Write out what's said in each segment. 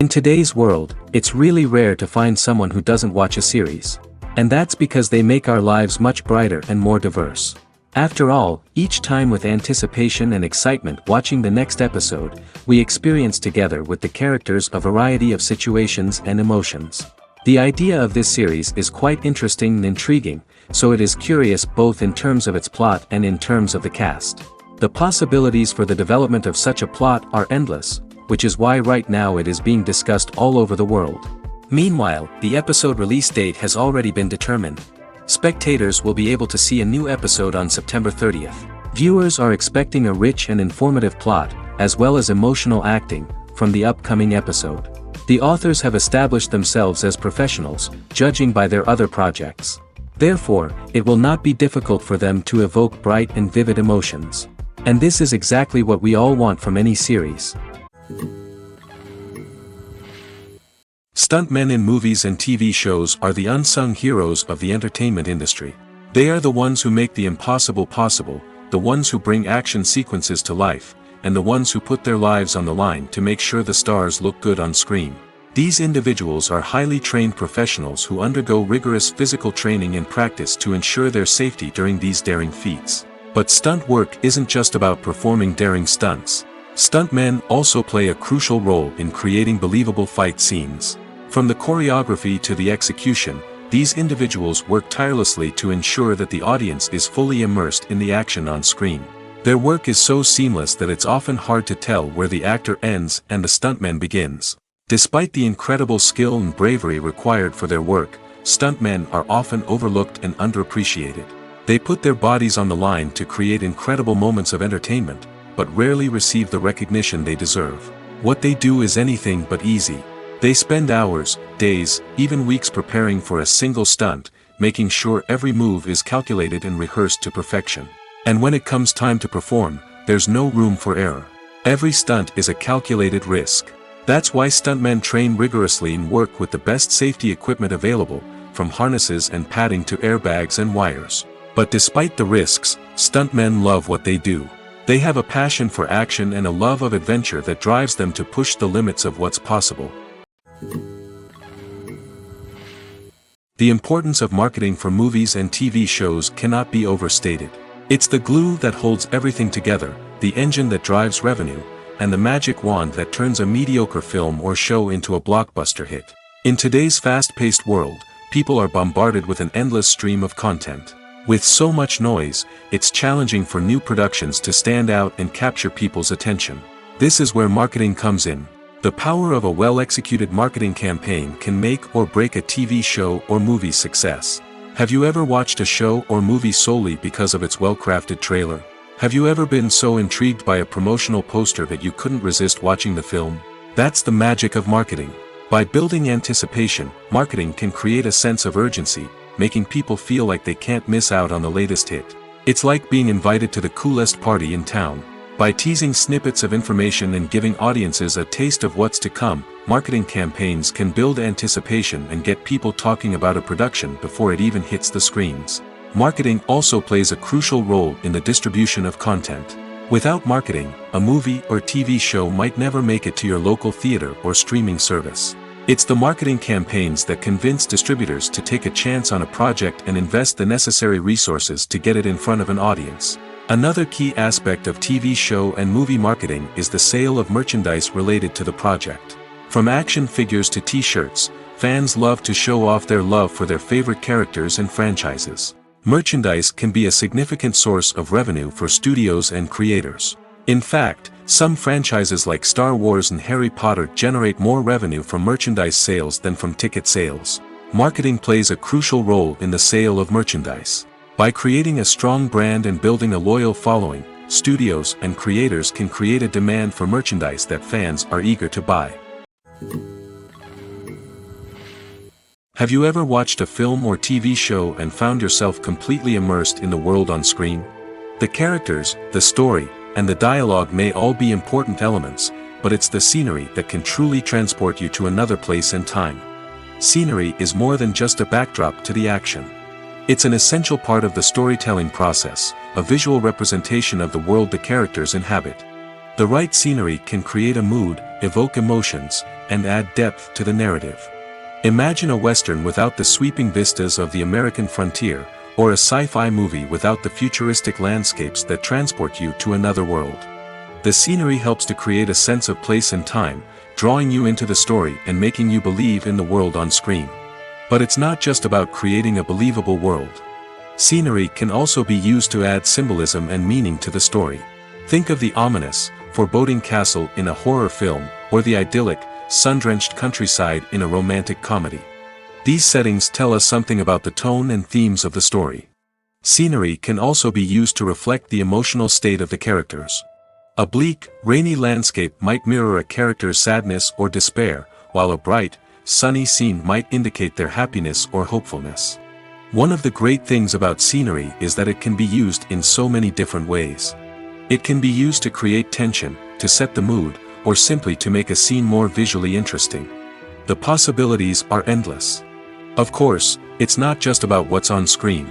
In today's world, it's really rare to find someone who doesn't watch a series. And that's because they make our lives much brighter and more diverse. After all, each time with anticipation and excitement watching the next episode, we experience together with the characters a variety of situations and emotions. The idea of this series is quite interesting and intriguing, so it is curious both in terms of its plot and in terms of the cast. The possibilities for the development of such a plot are endless, which is why right now it is being discussed all over the world. Meanwhile, the episode release date has already been determined. Spectators will be able to see a new episode on September 30th. Viewers are expecting a rich and informative plot, as well as emotional acting, from the upcoming episode. The authors have established themselves as professionals, judging by their other projects. Therefore, it will not be difficult for them to evoke bright and vivid emotions. And this is exactly what we all want from any series. Stuntmen in movies and TV shows are the unsung heroes of the entertainment industry. They are the ones who make the impossible possible, the ones who bring action sequences to life, and the ones who put their lives on the line to make sure the stars look good on screen. These individuals are highly trained professionals who undergo rigorous physical training and practice to ensure their safety during these daring feats. But stunt work isn't just about performing daring stunts. Stuntmen also play a crucial role in creating believable fight scenes. From the choreography to the execution, these individuals work tirelessly to ensure that the audience is fully immersed in the action on screen. Their work is so seamless that it's often hard to tell where the actor ends and the stuntman begins. Despite the incredible skill and bravery required for their work, stuntmen are often overlooked and underappreciated. They put their bodies on the line to create incredible moments of entertainment, but rarely receive the recognition they deserve. What they do is anything but easy. They spend hours, days, even weeks preparing for a single stunt, making sure every move is calculated and rehearsed to perfection. And when it comes time to perform, there's no room for error. Every stunt is a calculated risk. That's why stuntmen train rigorously and work with the best safety equipment available, from harnesses and padding to airbags and wires. But despite the risks, stuntmen love what they do. They have a passion for action and a love of adventure that drives them to push the limits of what's possible. The importance of marketing for movies and TV shows cannot be overstated. It's the glue that holds everything together, the engine that drives revenue, and the magic wand that turns a mediocre film or show into a blockbuster hit. In today's fast-paced world, people are bombarded with an endless stream of content. With so much noise, it's challenging for new productions to stand out and capture people's attention. This is where marketing comes in. The power of a well-executed marketing campaign can make or break a TV show or movie's success. Have you ever watched a show or movie solely because of its well-crafted trailer? Have you ever been so intrigued by a promotional poster that you couldn't resist watching the film? That's the magic of marketing. By building anticipation, marketing can create a sense of urgency, making people feel like they can't miss out on the latest hit. It's like being invited to the coolest party in town. By teasing snippets of information and giving audiences a taste of what's to come, marketing campaigns can build anticipation and get people talking about a production before it even hits the screens. Marketing also plays a crucial role in the distribution of content. Without marketing, a movie or TV show might never make it to your local theater or streaming service. It's the marketing campaigns that convince distributors to take a chance on a project and invest the necessary resources to get it in front of an audience. Another key aspect of TV show and movie marketing is the sale of merchandise related to the project. From action figures to t-shirts, fans love to show off their love for their favorite characters and franchises. Merchandise can be a significant source of revenue for studios and creators. In fact, some franchises like Star Wars and Harry Potter generate more revenue from merchandise sales than from ticket sales. Marketing plays a crucial role in the sale of merchandise. By creating a strong brand and building a loyal following, studios and creators can create a demand for merchandise that fans are eager to buy. Have you ever watched a film or TV show and found yourself completely immersed in the world on screen? The characters, the story, and the dialogue may all be important elements, but it's the scenery that can truly transport you to another place and time. Scenery is more than just a backdrop to the action. It's an essential part of the storytelling process, a visual representation of the world the characters inhabit. The right scenery can create a mood, evoke emotions, and add depth to the narrative. Imagine a Western without the sweeping vistas of the American frontier, or a sci-fi movie without the futuristic landscapes that transport you to another world. The scenery helps to create a sense of place and time, drawing you into the story and making you believe in the world on screen. But it's not just about creating a believable world. Scenery can also be used to add symbolism and meaning to the story. Think of the ominous, foreboding castle in a horror film, or the idyllic, sun-drenched countryside in a romantic comedy. These settings tell us something about the tone and themes of the story. Scenery can also be used to reflect the emotional state of the characters. A bleak, rainy landscape might mirror a character's sadness or despair, while a bright, sunny scene might indicate their happiness or hopefulness. One of the great things about scenery is that it can be used in so many different ways. It can be used to create tension, to set the mood, or simply to make a scene more visually interesting. The possibilities are endless. Of course, it's not just about what's on screen.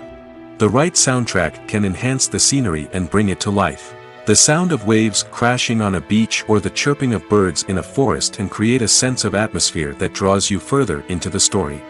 The right soundtrack can enhance the scenery and bring it to life. The sound of waves crashing on a beach or the chirping of birds in a forest can create a sense of atmosphere that draws you further into the story.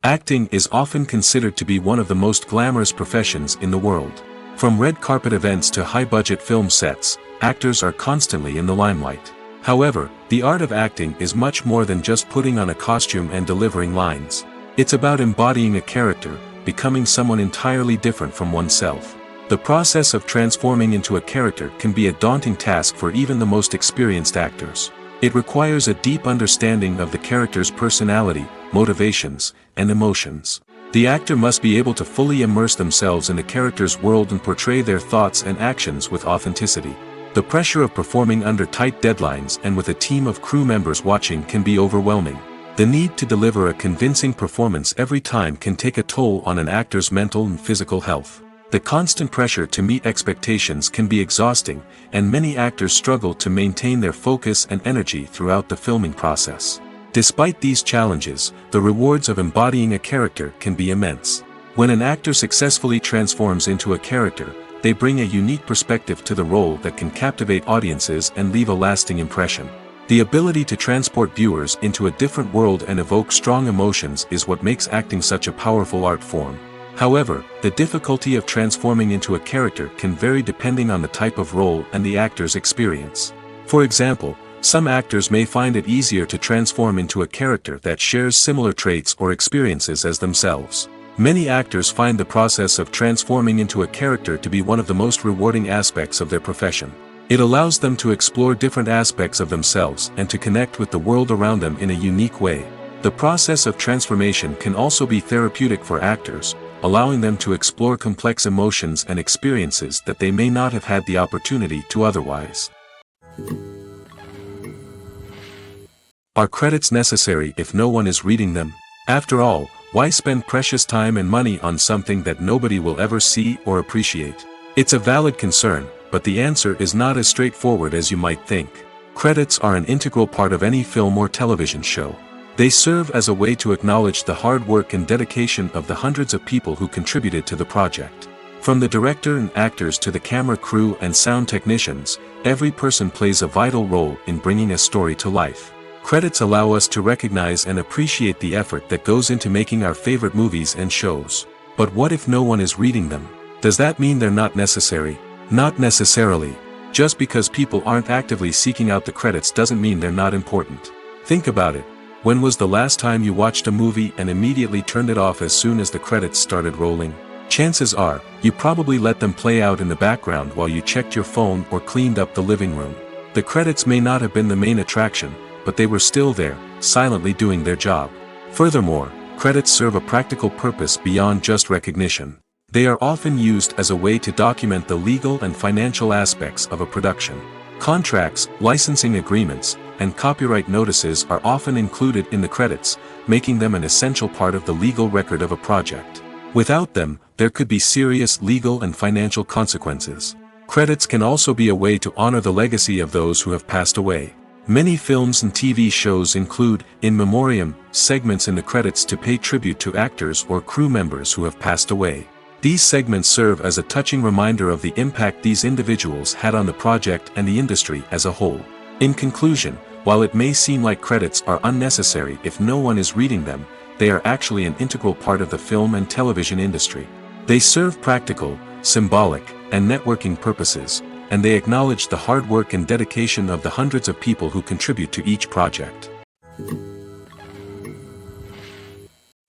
Acting is often considered to be one of the most glamorous professions in the world. From red carpet events to high-budget film sets, actors are constantly in the limelight. However, the art of acting is much more than just putting on a costume and delivering lines. It's about embodying a character, becoming someone entirely different from oneself. The process of transforming into a character can be a daunting task for even the most experienced actors. It requires a deep understanding of the character's personality, motivations, and emotions. The actor must be able to fully immerse themselves in the character's world and portray their thoughts and actions with authenticity. The pressure of performing under tight deadlines and with a team of crew members watching can be overwhelming. The need to deliver a convincing performance every time can take a toll on an actor's mental and physical health. The constant pressure to meet expectations can be exhausting, and many actors struggle to maintain their focus and energy throughout the filming process. Despite these challenges, the rewards of embodying a character can be immense. When an actor successfully transforms into a character, they bring a unique perspective to the role that can captivate audiences and leave a lasting impression. The ability to transport viewers into a different world and evoke strong emotions is what makes acting such a powerful art form. However, the difficulty of transforming into a character can vary depending on the type of role and the actor's experience. For example, some actors may find it easier to transform into a character that shares similar traits or experiences as themselves. Many actors find the process of transforming into a character to be one of the most rewarding aspects of their profession. It allows them to explore different aspects of themselves and to connect with the world around them in a unique way. The process of transformation can also be therapeutic for actors, allowing them to explore complex emotions and experiences that they may not have had the opportunity to otherwise. Are credits necessary if no one is reading them? After all, why spend precious time and money on something that nobody will ever see or appreciate? It's a valid concern, but the answer is not as straightforward as you might think. Credits are an integral part of any film or television show. They serve as a way to acknowledge the hard work and dedication of the hundreds of people who contributed to the project. From the director and actors to the camera crew and sound technicians, every person plays a vital role in bringing a story to life. Credits allow us to recognize and appreciate the effort that goes into making our favorite movies and shows. But what if no one is reading them? Does that mean they're not necessary? Not necessarily. Just because people aren't actively seeking out the credits doesn't mean they're not important. Think about it. When was the last time you watched a movie and immediately turned it off as soon as the credits started rolling? Chances are, you probably let them play out in the background while you checked your phone or cleaned up the living room. The credits may not have been the main attraction, but they were still there, silently doing their job. Furthermore, credits serve a practical purpose beyond just recognition. They are often used as a way to document the legal and financial aspects of a production. Contracts, licensing agreements, and copyright notices are often included in the credits, making them an essential part of the legal record of a project. Without them, there could be serious legal and financial consequences. Credits can also be a way to honor the legacy of those who have passed away. Many films and TV shows include, in memoriam, segments in the credits to pay tribute to actors or crew members who have passed away. These segments serve as a touching reminder of the impact these individuals had on the project and the industry as a whole. In conclusion, while it may seem like credits are unnecessary if no one is reading them, they are actually an integral part of the film and television industry. They serve practical, symbolic, and networking purposes, and they acknowledge the hard work and dedication of the hundreds of people who contribute to each project.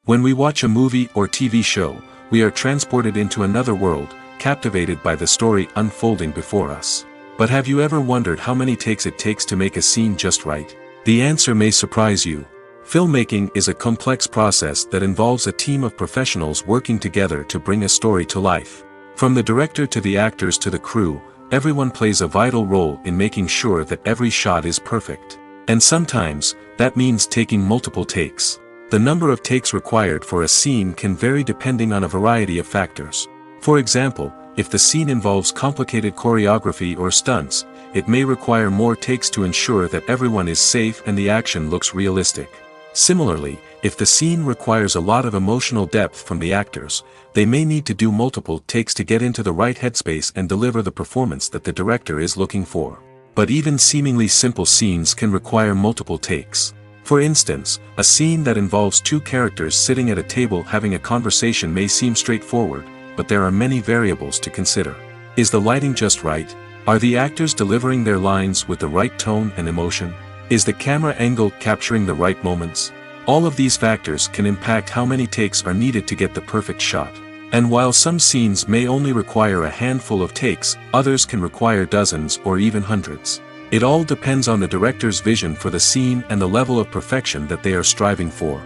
When we watch a movie or TV show, we are transported into another world, captivated by the story unfolding before us. But have you ever wondered how many takes it takes to make a scene just right? The answer may surprise you. Filmmaking is a complex process that involves a team of professionals working together to bring a story to life. From the director to the actors to the crew, everyone plays a vital role in making sure that every shot is perfect. And sometimes, that means taking multiple takes. The number of takes required for a scene can vary depending on a variety of factors. For example, if the scene involves complicated choreography or stunts, it may require more takes to ensure that everyone is safe and the action looks realistic. Similarly, if the scene requires a lot of emotional depth from the actors, they may need to do multiple takes to get into the right headspace and deliver the performance that the director is looking for. But even seemingly simple scenes can require multiple takes. For instance, a scene that involves two characters sitting at a table having a conversation may seem straightforward, but there are many variables to consider. Is the lighting just right? Are the actors delivering their lines with the right tone and emotion? Is the camera angle capturing the right moments? All of these factors can impact how many takes are needed to get the perfect shot. And while some scenes may only require a handful of takes, others can require dozens or even hundreds. It all depends on the director's vision for the scene and the level of perfection that they are striving for.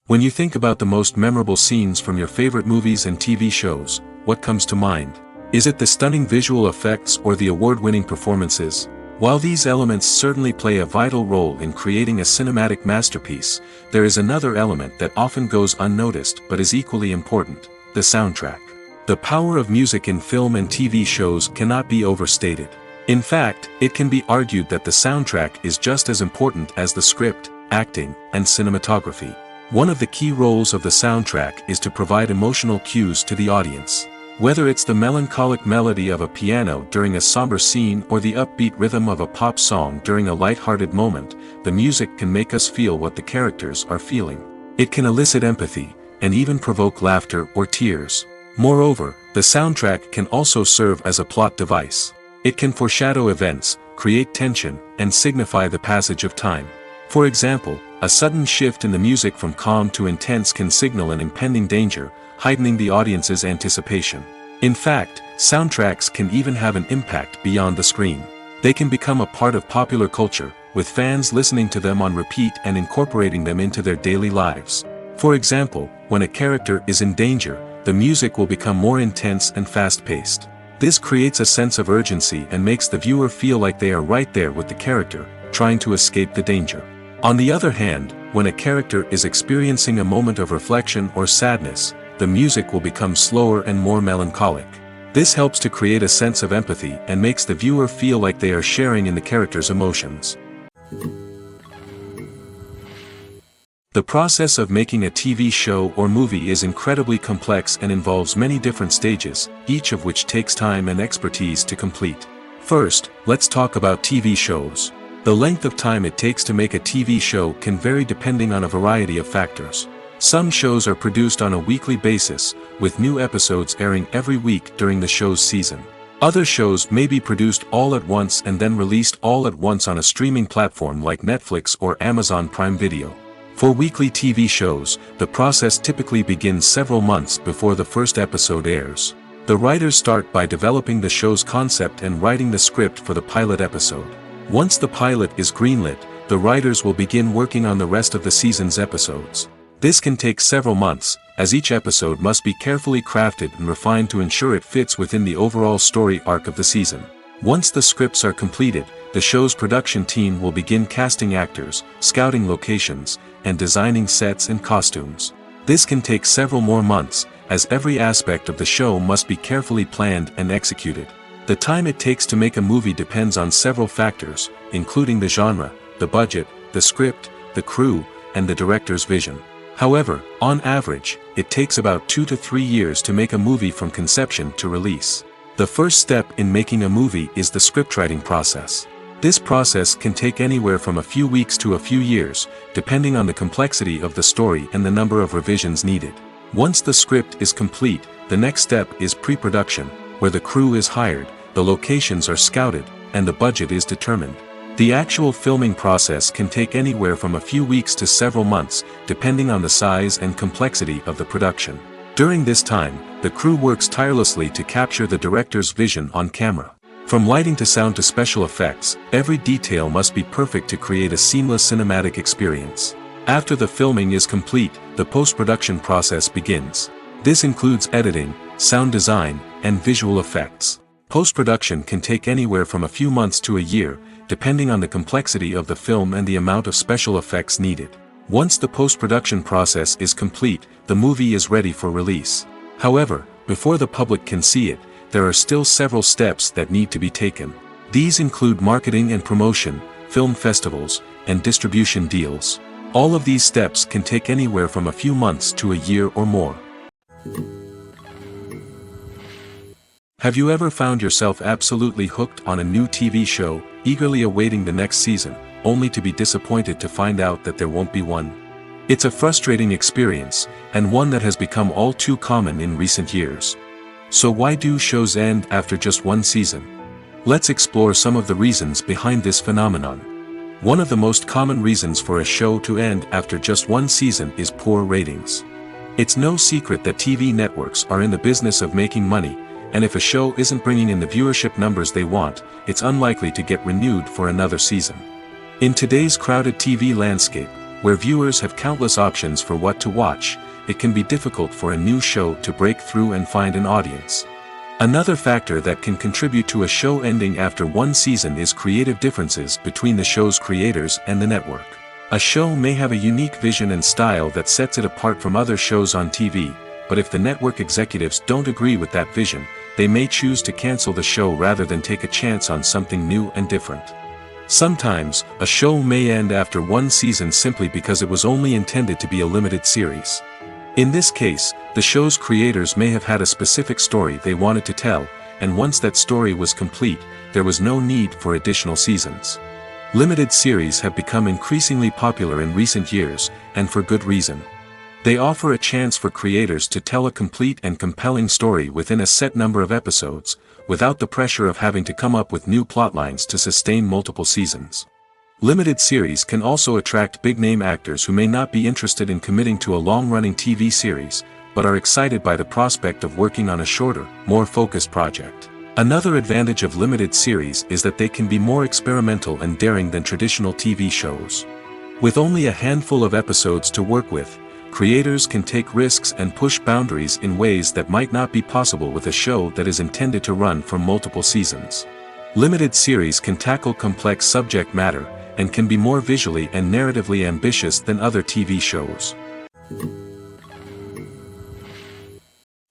When you think about the most memorable scenes from your favorite movies and TV shows, what comes to mind? Is it the stunning visual effects or the award-winning performances? While these elements certainly play a vital role in creating a cinematic masterpiece, there is another element that often goes unnoticed but is equally important: the soundtrack. The power of music in film and TV shows cannot be overstated. In fact, it can be argued that the soundtrack is just as important as the script, acting, and cinematography. One of the key roles of the soundtrack is to provide emotional cues to the audience. Whether it's the melancholic melody of a piano during a somber scene or the upbeat rhythm of a pop song during a light-hearted moment, the music can make us feel what the characters are feeling. It can elicit empathy, and even provoke laughter or tears. Moreover, the soundtrack can also serve as a plot device. It can foreshadow events, create tension, and signify the passage of time. For example, a sudden shift in the music from calm to intense can signal an impending danger, heightening the audience's anticipation. In fact, soundtracks can even have an impact beyond the screen. They can become a part of popular culture, with fans listening to them on repeat and incorporating them into their daily lives. For example, when a character is in danger, the music will become more intense and fast-paced. This creates a sense of urgency and makes the viewer feel like they are right there with the character, trying to escape the danger. On the other hand, when a character is experiencing a moment of reflection or sadness, the music will become slower and more melancholic. This helps to create a sense of empathy and makes the viewer feel like they are sharing in the character's emotions. The process of making a TV show or movie is incredibly complex and involves many different stages, each of which takes time and expertise to complete. First, let's talk about TV shows. The length of time it takes to make a TV show can vary depending on a variety of factors. Some shows are produced on a weekly basis, with new episodes airing every week during the show's season. Other shows may be produced all at once and then released all at once on a streaming platform like Netflix or Amazon Prime Video. For weekly TV shows, the process typically begins several months before the first episode airs. The writers start by developing the show's concept and writing the script for the pilot episode. Once the pilot is greenlit, the writers will begin working on the rest of the season's episodes. This can take several months, as each episode must be carefully crafted and refined to ensure it fits within the overall story arc of the season. Once the scripts are completed, the show's production team will begin casting actors, scouting locations, and designing sets and costumes. This can take several more months, as every aspect of the show must be carefully planned and executed. The time it takes to make a movie depends on several factors, including the genre, the budget, the script, the crew, and the director's vision. However, on average, it takes about 2 to 3 years to make a movie from conception to release. The first step in making a movie is the scriptwriting process. This process can take anywhere from a few weeks to a few years, depending on the complexity of the story and the number of revisions needed. Once the script is complete, the next step is pre-production, where the crew is hired, the locations are scouted, and the budget is determined. The actual filming process can take anywhere from a few weeks to several months, depending on the size and complexity of the production. During this time, the crew works tirelessly to capture the director's vision on camera. From lighting to sound to special effects, every detail must be perfect to create a seamless cinematic experience. After the filming is complete, the post-production process begins. This includes editing, sound design, and visual effects. Post-production can take anywhere from a few months to a year, depending on the complexity of the film and the amount of special effects needed. Once the post-production process is complete, the movie is ready for release. However, before the public can see it, there are still several steps that need to be taken. These include marketing and promotion, film festivals, and distribution deals. All of these steps can take anywhere from a few months to a year or more. Have you ever found yourself absolutely hooked on a new TV show, eagerly awaiting the next season, only to be disappointed to find out that there won't be one? It's a frustrating experience, and one that has become all too common in recent years. So why do shows end after just one season? Let's explore some of the reasons behind this phenomenon. One of the most common reasons for a show to end after just one season is poor ratings. It's no secret that TV networks are in the business of making money, and if a show isn't bringing in the viewership numbers they want, it's unlikely to get renewed for another season. In today's crowded TV landscape, where viewers have countless options for what to watch, it can be difficult for a new show to break through and find an audience. Another factor that can contribute to a show ending after one season is creative differences between the show's creators and the network. A show may have a unique vision and style that sets it apart from other shows on TV, but if the network executives don't agree with that vision, they may choose to cancel the show rather than take a chance on something new and different. Sometimes, a show may end after one season simply because it was only intended to be a limited series. In this case, the show's creators may have had a specific story they wanted to tell, and once that story was complete, there was no need for additional seasons. Limited series have become increasingly popular in recent years, and for good reason. They offer a chance for creators to tell a complete and compelling story within a set number of episodes, without the pressure of having to come up with new plotlines to sustain multiple seasons. Limited series can also attract big-name actors who may not be interested in committing to a long-running TV series, but are excited by the prospect of working on a shorter, more focused project. Another advantage of limited series is that they can be more experimental and daring than traditional TV shows. With only a handful of episodes to work with, creators can take risks and push boundaries in ways that might not be possible with a show that is intended to run for multiple seasons. Limited series can tackle complex subject matter, and can be more visually and narratively ambitious than other TV shows.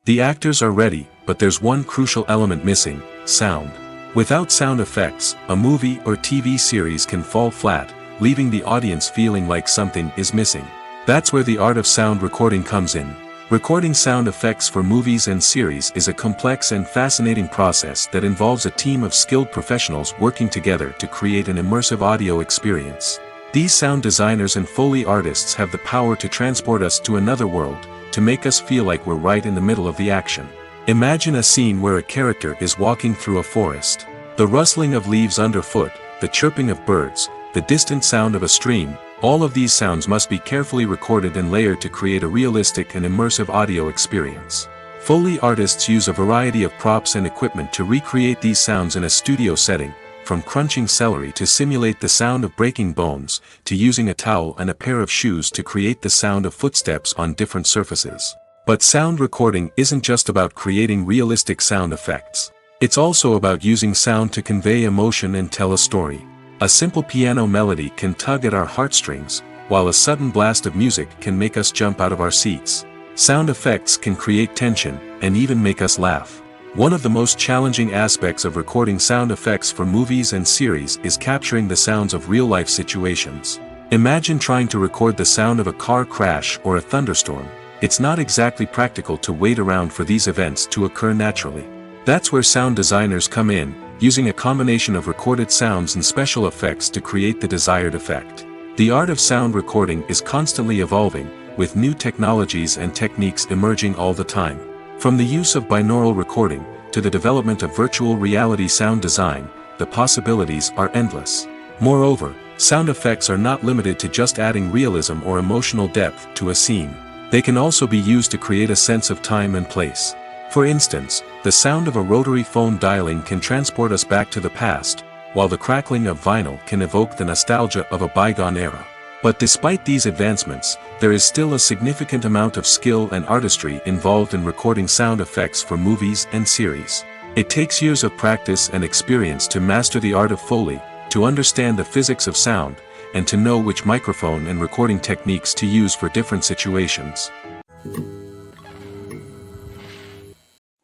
The actors are ready, but there's one crucial element missing: sound. Without sound effects, a movie or TV series can fall flat, leaving the audience feeling like something is missing. That's where the art of sound recording comes in. Recording sound effects for movies and series is a complex and fascinating process that involves a team of skilled professionals working together to create an immersive audio experience. These sound designers and Foley artists have the power to transport us to another world, to make us feel like we're right in the middle of the action. Imagine a scene where a character is walking through a forest. The rustling of leaves underfoot, the chirping of birds, the distant sound of a stream, all of these sounds must be carefully recorded and layered to create a realistic and immersive audio experience. Foley artists use a variety of props and equipment to recreate these sounds in a studio setting, from crunching celery to simulate the sound of breaking bones, to using a towel and a pair of shoes to create the sound of footsteps on different surfaces. But sound recording isn't just about creating realistic sound effects. It's also about using sound to convey emotion and tell a story. A simple piano melody can tug at our heartstrings, while a sudden blast of music can make us jump out of our seats. Sound effects can create tension, and even make us laugh. One of the most challenging aspects of recording sound effects for movies and series is capturing the sounds of real-life situations. Imagine trying to record the sound of a car crash or a thunderstorm. It's not exactly practical to wait around for these events to occur naturally. That's where sound designers come in, using a combination of recorded sounds and special effects to create the desired effect. The art of sound recording is constantly evolving, with new technologies and techniques emerging all the time. From the use of binaural recording, to the development of virtual reality sound design, the possibilities are endless. Moreover, sound effects are not limited to just adding realism or emotional depth to a scene. They can also be used to create a sense of time and place. For instance, the sound of a rotary phone dialing can transport us back to the past, while the crackling of vinyl can evoke the nostalgia of a bygone era. But despite these advancements, there is still a significant amount of skill and artistry involved in recording sound effects for movies and series. It takes years of practice and experience to master the art of Foley, to understand the physics of sound, and to know which microphone and recording techniques to use for different situations.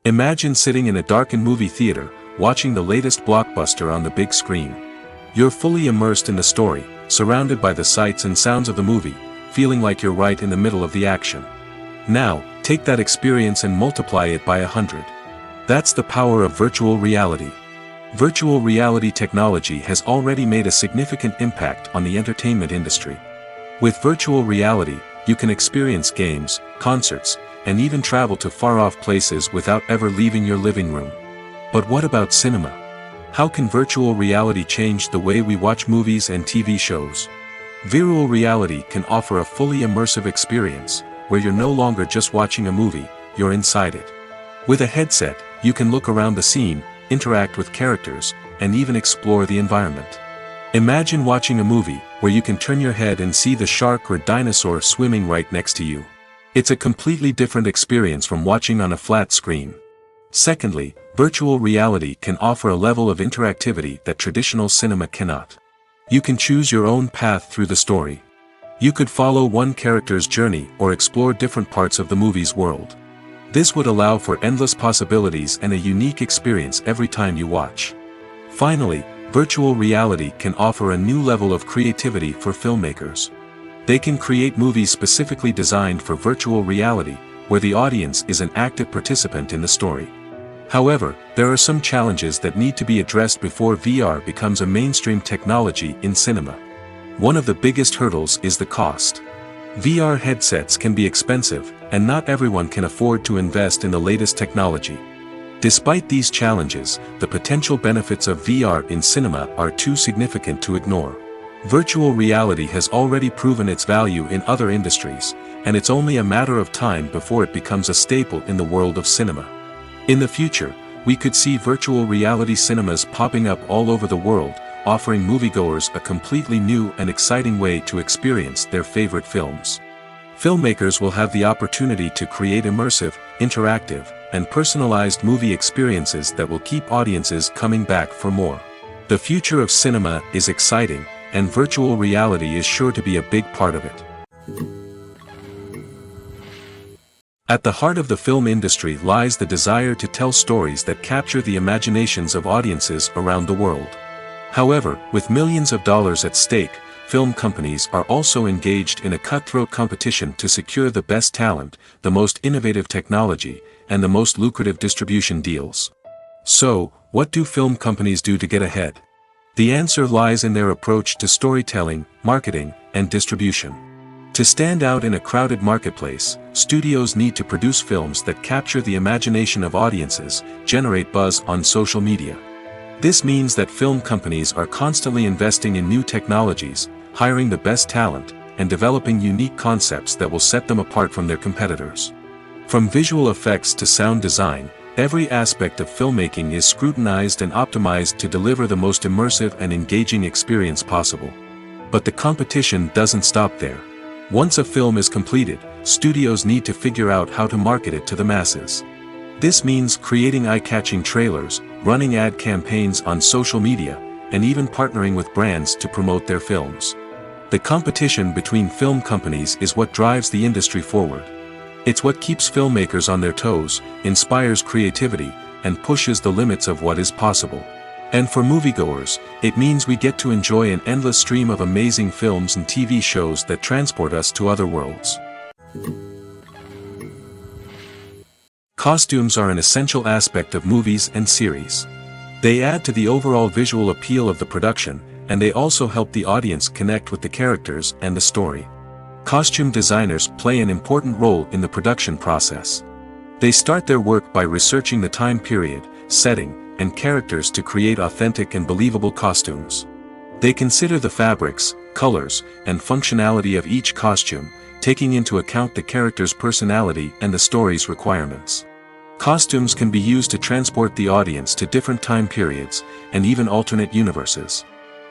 Imagine sitting in a darkened movie theater, watching the latest blockbuster on the big screen. You're fully immersed in the story, surrounded by the sights and sounds of the movie, feeling like you're right in the middle of the action. Now, take that experience and multiply it by 100. That's the power of virtual reality. Virtual reality technology has already made a significant impact on the entertainment industry. With virtual reality, you can experience games, concerts, and even travel to far-off places without ever leaving your living room. But what about cinema? How can virtual reality change the way we watch movies and TV shows? Virtual reality can offer a fully immersive experience, where you're no longer just watching a movie, you're inside it. With a headset, you can look around the scene, interact with characters, and even explore the environment. Imagine watching a movie where you can turn your head and see the shark or dinosaur swimming right next to you. It's a completely different experience from watching on a flat screen. Secondly, virtual reality can offer a level of interactivity that traditional cinema cannot. You can choose your own path through the story. You could follow one character's journey or explore different parts of the movie's world. This would allow for endless possibilities and a unique experience every time you watch. Finally, virtual reality can offer a new level of creativity for filmmakers. They can create movies specifically designed for virtual reality, where the audience is an active participant in the story. However, there are some challenges that need to be addressed before VR becomes a mainstream technology in cinema. One of the biggest hurdles is the cost. VR headsets can be expensive, and not everyone can afford to invest in the latest technology. Despite these challenges, the potential benefits of VR in cinema are too significant to ignore. Virtual reality has already proven its value in other industries, and it's only a matter of time before it becomes a staple in the world of cinema. In the future, we could see virtual reality cinemas popping up all over the world, offering moviegoers a completely new and exciting way to experience their favorite films. Filmmakers will have the opportunity to create immersive, interactive, and personalized movie experiences that will keep audiences coming back for more. The future of cinema is exciting, and virtual reality is sure to be a big part of it. At the heart of the film industry lies the desire to tell stories that capture the imaginations of audiences around the world. However, with millions of dollars at stake, film companies are also engaged in a cutthroat competition to secure the best talent, the most innovative technology, and the most lucrative distribution deals. So, what do film companies do to get ahead? The answer lies in their approach to storytelling, marketing, and distribution. To stand out in a crowded marketplace, studios need to produce films that capture the imagination of audiences, generate buzz on social media. This means that film companies are constantly investing in new technologies, hiring the best talent, and developing unique concepts that will set them apart from their competitors. From visual effects to sound design, every aspect of filmmaking is scrutinized and optimized to deliver the most immersive and engaging experience possible. But the competition doesn't stop there. Once a film is completed, studios need to figure out how to market it to the masses. This means creating eye-catching trailers, running ad campaigns on social media, and even partnering with brands to promote their films. The competition between film companies is what drives the industry forward. It's what keeps filmmakers on their toes, inspires creativity, and pushes the limits of what is possible. And for moviegoers, it means we get to enjoy an endless stream of amazing films and TV shows that transport us to other worlds. Costumes are an essential aspect of movies and series. They add to the overall visual appeal of the production, and they also help the audience connect with the characters and the story. Costume designers play an important role in the production process. They start their work by researching the time period, setting, and characters to create authentic and believable costumes. They consider the fabrics, colors, and functionality of each costume, taking into account the character's personality and the story's requirements. Costumes can be used to transport the audience to different time periods, and even alternate universes.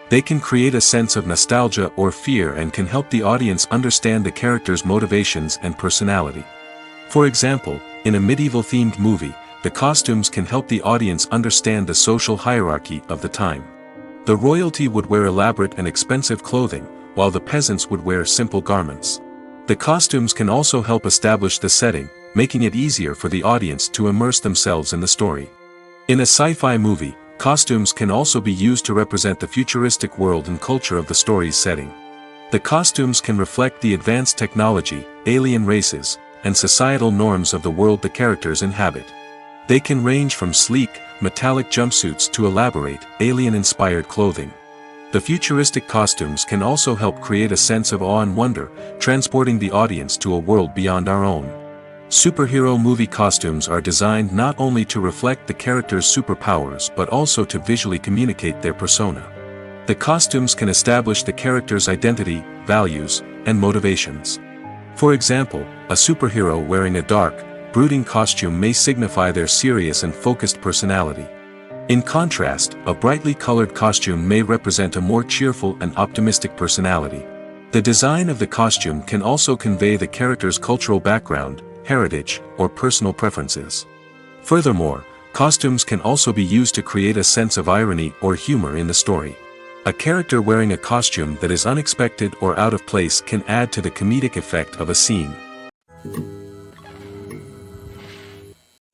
They can create a sense of nostalgia or fear and can help the audience understand the character's motivations and personality. For example, in a medieval-themed movie, the costumes can help the audience understand the social hierarchy of the time. The royalty would wear elaborate and expensive clothing, while the peasants would wear simple garments. The costumes can also help establish the setting, making it easier for the audience to immerse themselves in the story. In a sci-fi movie, costumes can also be used to represent the futuristic world and culture of the story's setting. The costumes can reflect the advanced technology, alien races, and societal norms of the world the characters inhabit. They can range from sleek, metallic jumpsuits to elaborate, alien-inspired clothing. The futuristic costumes can also help create a sense of awe and wonder, transporting the audience to a world beyond our own. Superhero movie costumes are designed not only to reflect the character's superpowers but also to visually communicate their persona. The costumes can establish the character's identity, values, and motivations. For example, a superhero wearing a dark, brooding costume may signify their serious and focused personality. In contrast, a brightly colored costume may represent a more cheerful and optimistic personality. The design of the costume can also convey the character's cultural background, heritage, or personal preferences. Furthermore, costumes can also be used to create a sense of irony or humor in the story. A character wearing a costume that is unexpected or out of place can add to the comedic effect of a scene.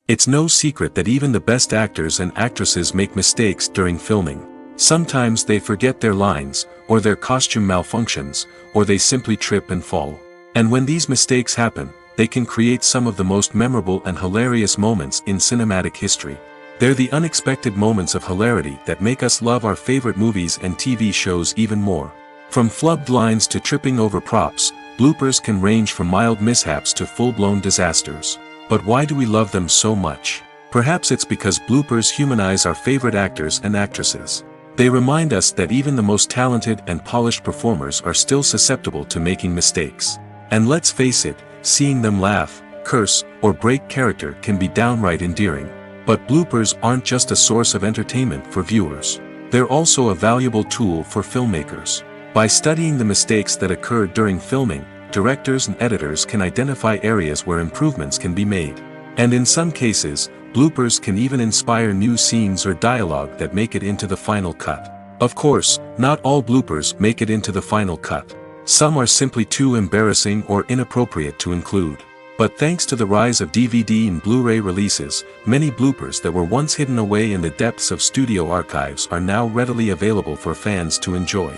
It's no secret that even the best actors and actresses make mistakes during filming. Sometimes they forget their lines, or their costume malfunctions, or they simply trip and fall. And when these mistakes happen, they can create some of the most memorable and hilarious moments in cinematic history. They're the unexpected moments of hilarity that make us love our favorite movies and TV shows even more. From flubbed lines to tripping over props, bloopers can range from mild mishaps to full-blown disasters. But why do we love them so much? Perhaps it's because bloopers humanize our favorite actors and actresses. They remind us that even the most talented and polished performers are still susceptible to making mistakes. And let's face it, seeing them laugh, curse, or break character can be downright endearing. But bloopers aren't just a source of entertainment for viewers. They're also a valuable tool for filmmakers. By studying the mistakes that occurred during filming, directors and editors can identify areas where improvements can be made. And in some cases, bloopers can even inspire new scenes or dialogue that make it into the final cut. Of course, not all bloopers make it into the final cut. Some are simply too embarrassing or inappropriate to include. But thanks to the rise of DVD and Blu-ray releases, many bloopers that were once hidden away in the depths of studio archives are now readily available for fans to enjoy.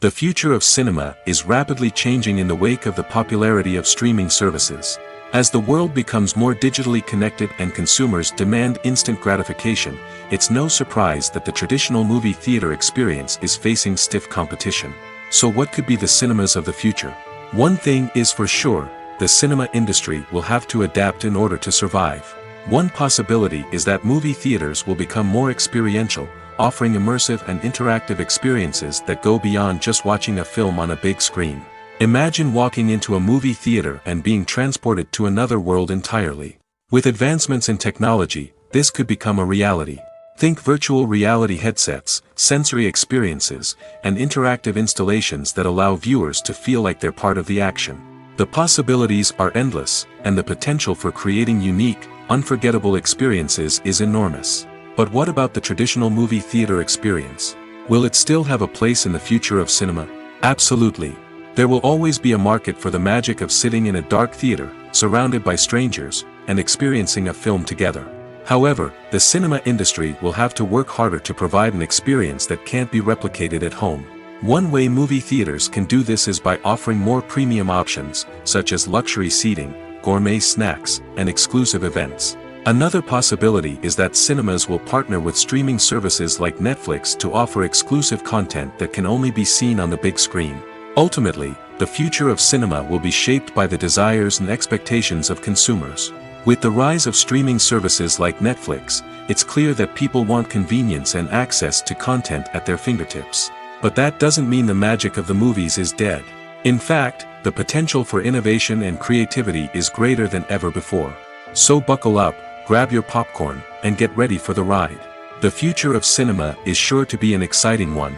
The future of cinema is rapidly changing in the wake of the popularity of streaming services. As the world becomes more digitally connected and consumers demand instant gratification, it's no surprise that the traditional movie theater experience is facing stiff competition. So what could be the cinemas of the future? One thing is for sure, the cinema industry will have to adapt in order to survive. One possibility is that movie theaters will become more experiential, offering immersive and interactive experiences that go beyond just watching a film on a big screen. Imagine walking into a movie theater and being transported to another world entirely. With advancements in technology, this could become a reality. Think virtual reality headsets, sensory experiences, and interactive installations that allow viewers to feel like they're part of the action. The possibilities are endless, and the potential for creating unique, unforgettable experiences is enormous. But what about the traditional movie theater experience? Will it still have a place in the future of cinema? Absolutely. There will always be a market for the magic of sitting in a dark theater, surrounded by strangers, and experiencing a film together. However, the cinema industry will have to work harder to provide an experience that can't be replicated at home. One way movie theaters can do this is by offering more premium options, such as luxury seating, gourmet snacks, and exclusive events. Another possibility is that cinemas will partner with streaming services like Netflix to offer exclusive content that can only be seen on the big screen. Ultimately, the future of cinema will be shaped by the desires and expectations of consumers. With the rise of streaming services like Netflix, it's clear that people want convenience and access to content at their fingertips. But that doesn't mean the magic of the movies is dead. In fact, the potential for innovation and creativity is greater than ever before. So buckle up, grab your popcorn, and get ready for the ride. The future of cinema is sure to be an exciting one.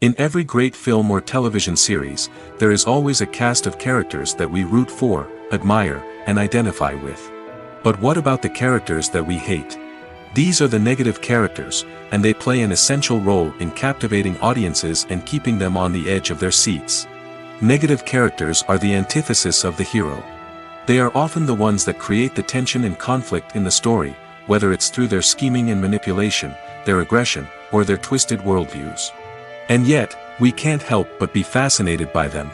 In every great film or television series, there is always a cast of characters that we root for, admire, and identify with. But what about the characters that we hate? These are the negative characters, and they play an essential role in captivating audiences and keeping them on the edge of their seats. Negative characters are the antithesis of the hero. They are often the ones that create the tension and conflict in the story, whether it's through their scheming and manipulation, their aggression, or their twisted worldviews. And yet, we can't help but be fascinated by them.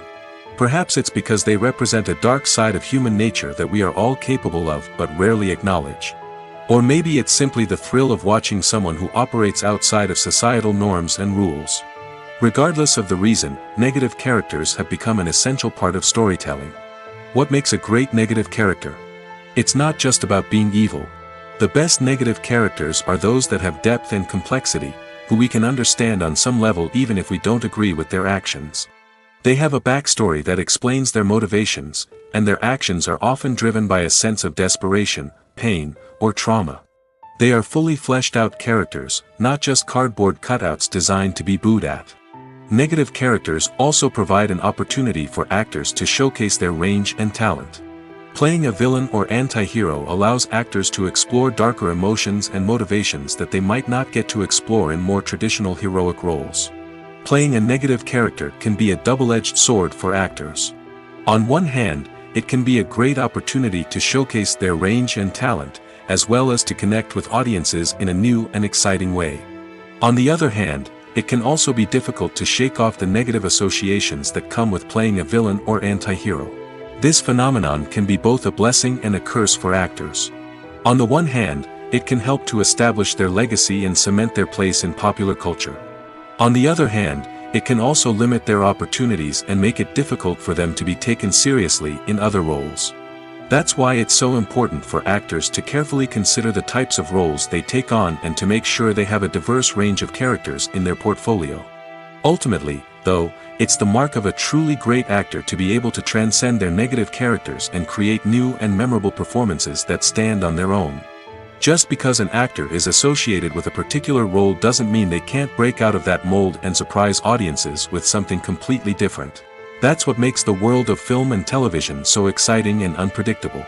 Perhaps it's because they represent a dark side of human nature that we are all capable of but rarely acknowledge. Or maybe it's simply the thrill of watching someone who operates outside of societal norms and rules. Regardless of the reason, negative characters have become an essential part of storytelling. What makes a great negative character? It's not just about being evil. The best negative characters are those that have depth and complexity, who we can understand on some level even if we don't agree with their actions. They have a backstory that explains their motivations, and their actions are often driven by a sense of desperation, pain, or trauma. They are fully fleshed out characters, not just cardboard cutouts designed to be booed at. Negative characters also provide an opportunity for actors to showcase their range and talent. Playing a villain or anti-hero allows actors to explore darker emotions and motivations that they might not get to explore in more traditional heroic roles. Playing a negative character can be a double-edged sword for actors. On one hand, it can be a great opportunity to showcase their range and talent, as well as to connect with audiences in a new and exciting way. On the other hand, it can also be difficult to shake off the negative associations that come with playing a villain or anti-hero. This phenomenon can be both a blessing and a curse for actors. On the one hand, it can help to establish their legacy and cement their place in popular culture. On the other hand, it can also limit their opportunities and make it difficult for them to be taken seriously in other roles. That's why it's so important for actors to carefully consider the types of roles they take on and to make sure they have a diverse range of characters in their portfolio. Ultimately, though, it's the mark of a truly great actor to be able to transcend their negative characters and create new and memorable performances that stand on their own. Just because an actor is associated with a particular role doesn't mean they can't break out of that mold and surprise audiences with something completely different. That's what makes the world of film and television so exciting and unpredictable.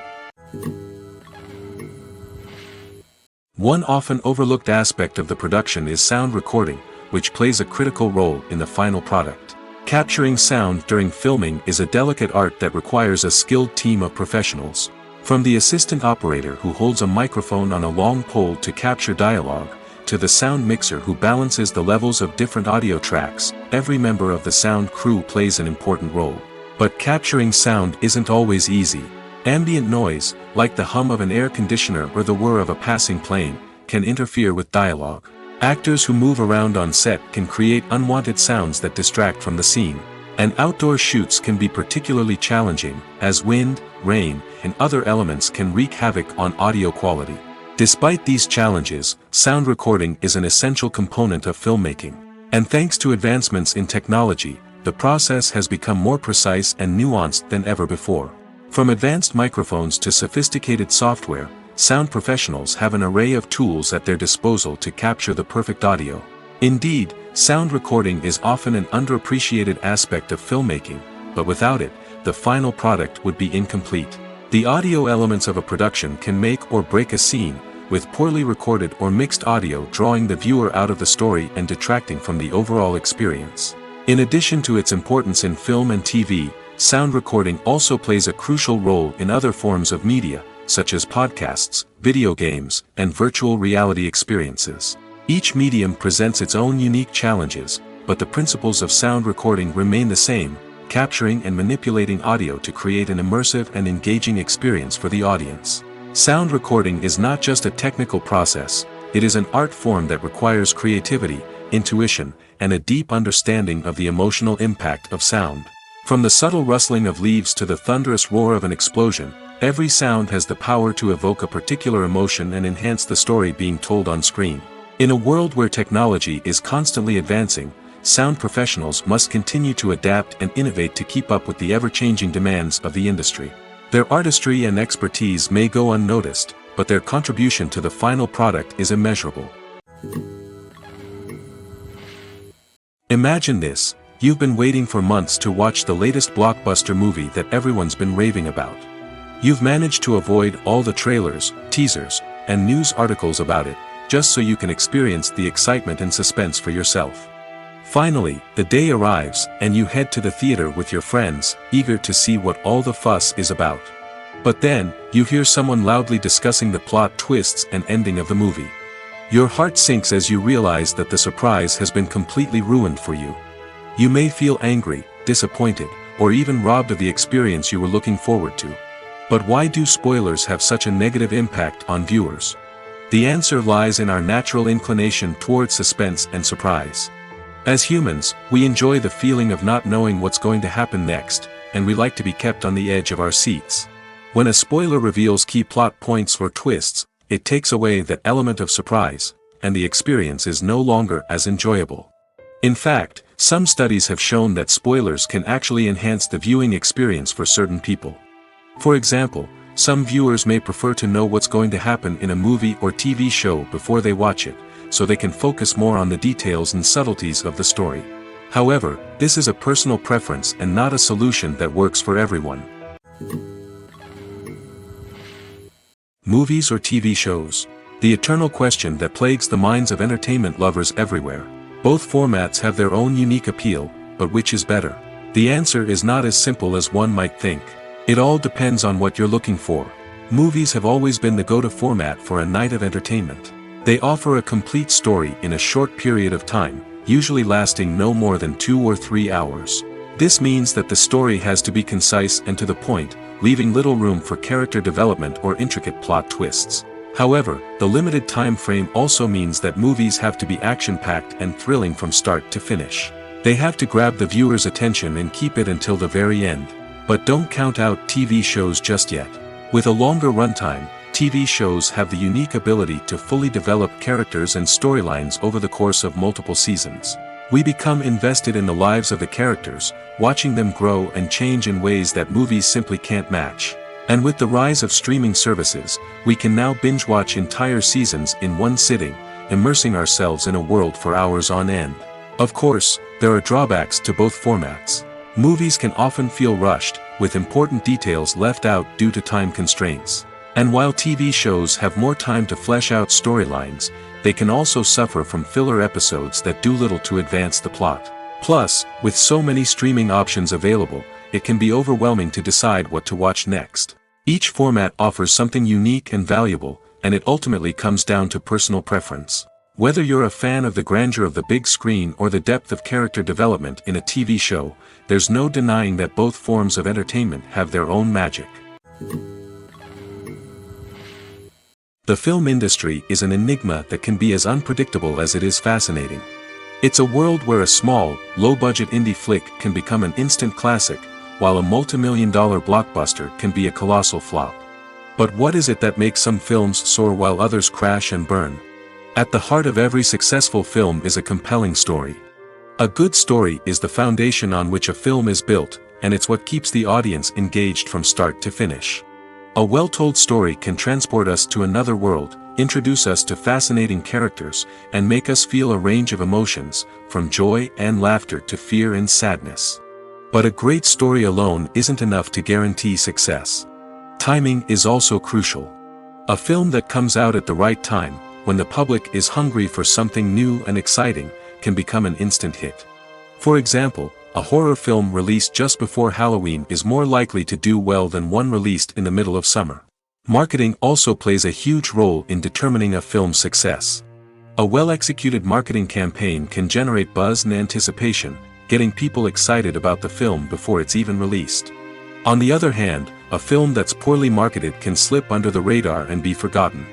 One often overlooked aspect of the production is sound recording, which plays a critical role in the final product. Capturing sound during filming is a delicate art that requires a skilled team of professionals. From the assistant operator who holds a microphone on a long pole to capture dialogue, to the sound mixer who balances the levels of different audio tracks, every member of the sound crew plays an important role. But capturing sound isn't always easy. Ambient noise, like the hum of an air conditioner or the whir of a passing plane, can interfere with dialogue. Actors who move around on set can create unwanted sounds that distract from the scene. And outdoor shoots can be particularly challenging, as wind, rain, and other elements can wreak havoc on audio quality. Despite these challenges, sound recording is an essential component of filmmaking. And thanks to advancements in technology, the process has become more precise and nuanced than ever before. From advanced microphones to sophisticated software, sound professionals have an array of tools at their disposal to capture the perfect audio. Indeed, sound recording is often an underappreciated aspect of filmmaking, but without it, the final product would be incomplete. The audio elements of a production can make or break a scene, with poorly recorded or mixed audio drawing the viewer out of the story and detracting from the overall experience. In addition to its importance in film and TV, sound recording also plays a crucial role in other forms of media, such as podcasts, video games, and virtual reality experiences. Each medium presents its own unique challenges, but the principles of sound recording remain the same, capturing and manipulating audio to create an immersive and engaging experience for the audience. Sound recording is not just a technical process, it is an art form that requires creativity, intuition, and a deep understanding of the emotional impact of sound. From the subtle rustling of leaves to the thunderous roar of an explosion, every sound has the power to evoke a particular emotion and enhance the story being told on screen. In a world where technology is constantly advancing, sound professionals must continue to adapt and innovate to keep up with the ever-changing demands of the industry. Their artistry and expertise may go unnoticed, but their contribution to the final product is immeasurable. Imagine this: you've been waiting for months to watch the latest blockbuster movie that everyone's been raving about. You've managed to avoid all the trailers, teasers, and news articles about it, just so you can experience the excitement and suspense for yourself. Finally, the day arrives, and you head to the theater with your friends, eager to see what all the fuss is about. But then, you hear someone loudly discussing the plot twists and ending of the movie. Your heart sinks as you realize that the surprise has been completely ruined for you. You may feel angry, disappointed, or even robbed of the experience you were looking forward to. But why do spoilers have such a negative impact on viewers? The answer lies in our natural inclination toward suspense and surprise. As humans, we enjoy the feeling of not knowing what's going to happen next, and we like to be kept on the edge of our seats. When a spoiler reveals key plot points or twists, it takes away that element of surprise, and the experience is no longer as enjoyable. In fact, some studies have shown that spoilers can actually enhance the viewing experience for certain people. For example, some viewers may prefer to know what's going to happen in a movie or TV show before they watch it, so they can focus more on the details and subtleties of the story. However, this is a personal preference and not a solution that works for everyone. Movies or TV shows? The eternal question that plagues the minds of entertainment lovers everywhere. Both formats have their own unique appeal, but which is better? The answer is not as simple as one might think. It all depends on what you're looking for. Movies have always been the go-to format for a night of entertainment. They offer a complete story in a short period of time, usually lasting no more than 2 or 3 hours. This means that the story has to be concise and to the point, leaving little room for character development or intricate plot twists. However, the limited time frame also means that movies have to be action-packed and thrilling from start to finish. They have to grab the viewer's attention and keep it until the very end. But don't count out TV shows just yet. With a longer runtime, TV shows have the unique ability to fully develop characters and storylines over the course of multiple seasons. We become invested in the lives of the characters, watching them grow and change in ways that movies simply can't match. And with the rise of streaming services, we can now binge-watch entire seasons in one sitting, immersing ourselves in a world for hours on end. Of course, there are drawbacks to both formats. Movies can often feel rushed, with important details left out due to time constraints. And while TV shows have more time to flesh out storylines, they can also suffer from filler episodes that do little to advance the plot. Plus, with so many streaming options available, it can be overwhelming to decide what to watch next. Each format offers something unique and valuable, and it ultimately comes down to personal preference. Whether you're a fan of the grandeur of the big screen or the depth of character development in a TV show, there's no denying that both forms of entertainment have their own magic. The film industry is an enigma that can be as unpredictable as it is fascinating. It's a world where a small, low-budget indie flick can become an instant classic, while a multi-million-dollar blockbuster can be a colossal flop. But what is it that makes some films soar while others crash and burn? At the heart of every successful film is a compelling story. A good story is the foundation on which a film is built, and it's what keeps the audience engaged from start to finish. A well-told story can transport us to another world, introduce us to fascinating characters, and make us feel a range of emotions, from joy and laughter to fear and sadness. But a great story alone isn't enough to guarantee success. Timing is also crucial. A film that comes out at the right time, when the public is hungry for something new and exciting, can become an instant hit. For example, A horror film released just before Halloween is more likely to do well than one released in the middle of summer. Marketing also plays a huge role in determining a film's success. A well-executed marketing campaign can generate buzz and anticipation, getting people excited about the film before it's even released. On the other hand, a film that's poorly marketed can slip under the radar and be forgotten.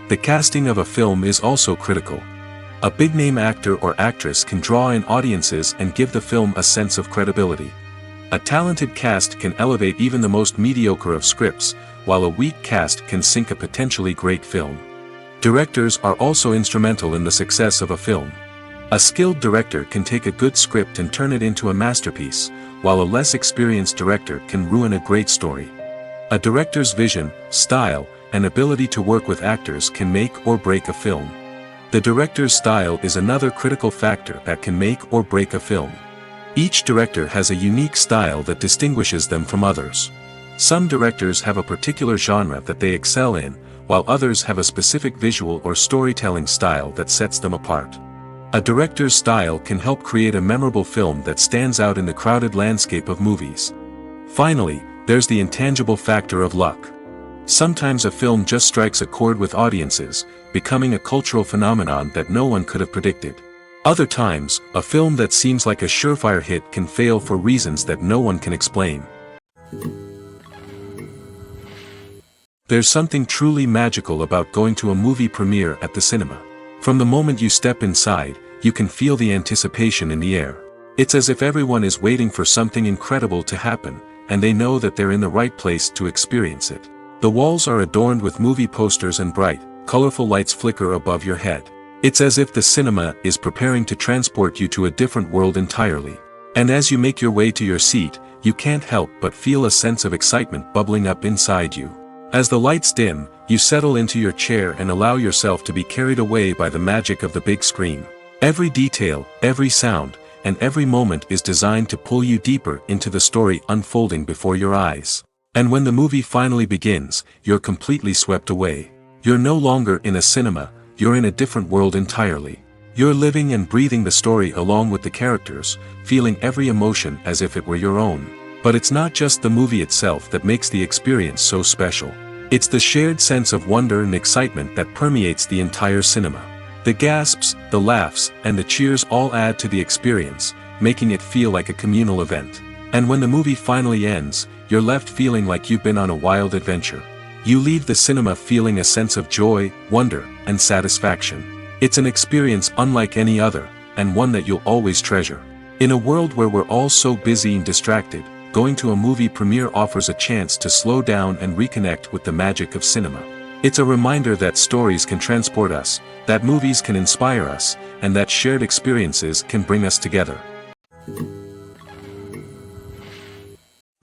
The casting of a film is also critical. A big-name actor or actress can draw in audiences and give the film a sense of credibility. A talented cast can elevate even the most mediocre of scripts, while a weak cast can sink a potentially great film. Directors are also instrumental in the success of a film. A skilled director can take a good script and turn it into a masterpiece, while a less experienced director can ruin a great story. A director's vision, style, and ability to work with actors can make or break a film. The director's style is another critical factor that can make or break a film. Each director has a unique style that distinguishes them from others. Some directors have a particular genre that they excel in, while others have a specific visual or storytelling style that sets them apart. A director's style can help create a memorable film that stands out in the crowded landscape of movies. Finally, there's the intangible factor of luck. Sometimes a film just strikes a chord with audiences, becoming a cultural phenomenon that no one could have predicted. Other times, a film that seems like a surefire hit can fail for reasons that no one can explain. There's something truly magical about going to a movie premiere at the cinema. From the moment you step inside, you can feel the anticipation in the air. It's as if everyone is waiting for something incredible to happen, and they know that they're in the right place to experience it. The walls are adorned with movie posters and bright, colorful lights flicker above your head. It's as if the cinema is preparing to transport you to a different world entirely. And as you make your way to your seat, you can't help but feel a sense of excitement bubbling up inside you. As the lights dim, you settle into your chair and allow yourself to be carried away by the magic of the big screen. Every detail, every sound, and every moment is designed to pull you deeper into the story unfolding before your eyes. And when the movie finally begins, you're completely swept away. You're no longer in a cinema, you're in a different world entirely. You're living and breathing the story along with the characters, feeling every emotion as if it were your own. But it's not just the movie itself that makes the experience so special. It's the shared sense of wonder and excitement that permeates the entire cinema. The gasps, the laughs, and the cheers all add to the experience, making it feel like a communal event. And when the movie finally ends, you're left feeling like you've been on a wild adventure. You leave the cinema feeling a sense of joy, wonder, and satisfaction. It's an experience unlike any other, and one that you'll always treasure. In a world where we're all so busy and distracted, going to a movie premiere offers a chance to slow down and reconnect with the magic of cinema. It's a reminder that stories can transport us, that movies can inspire us, and that shared experiences can bring us together.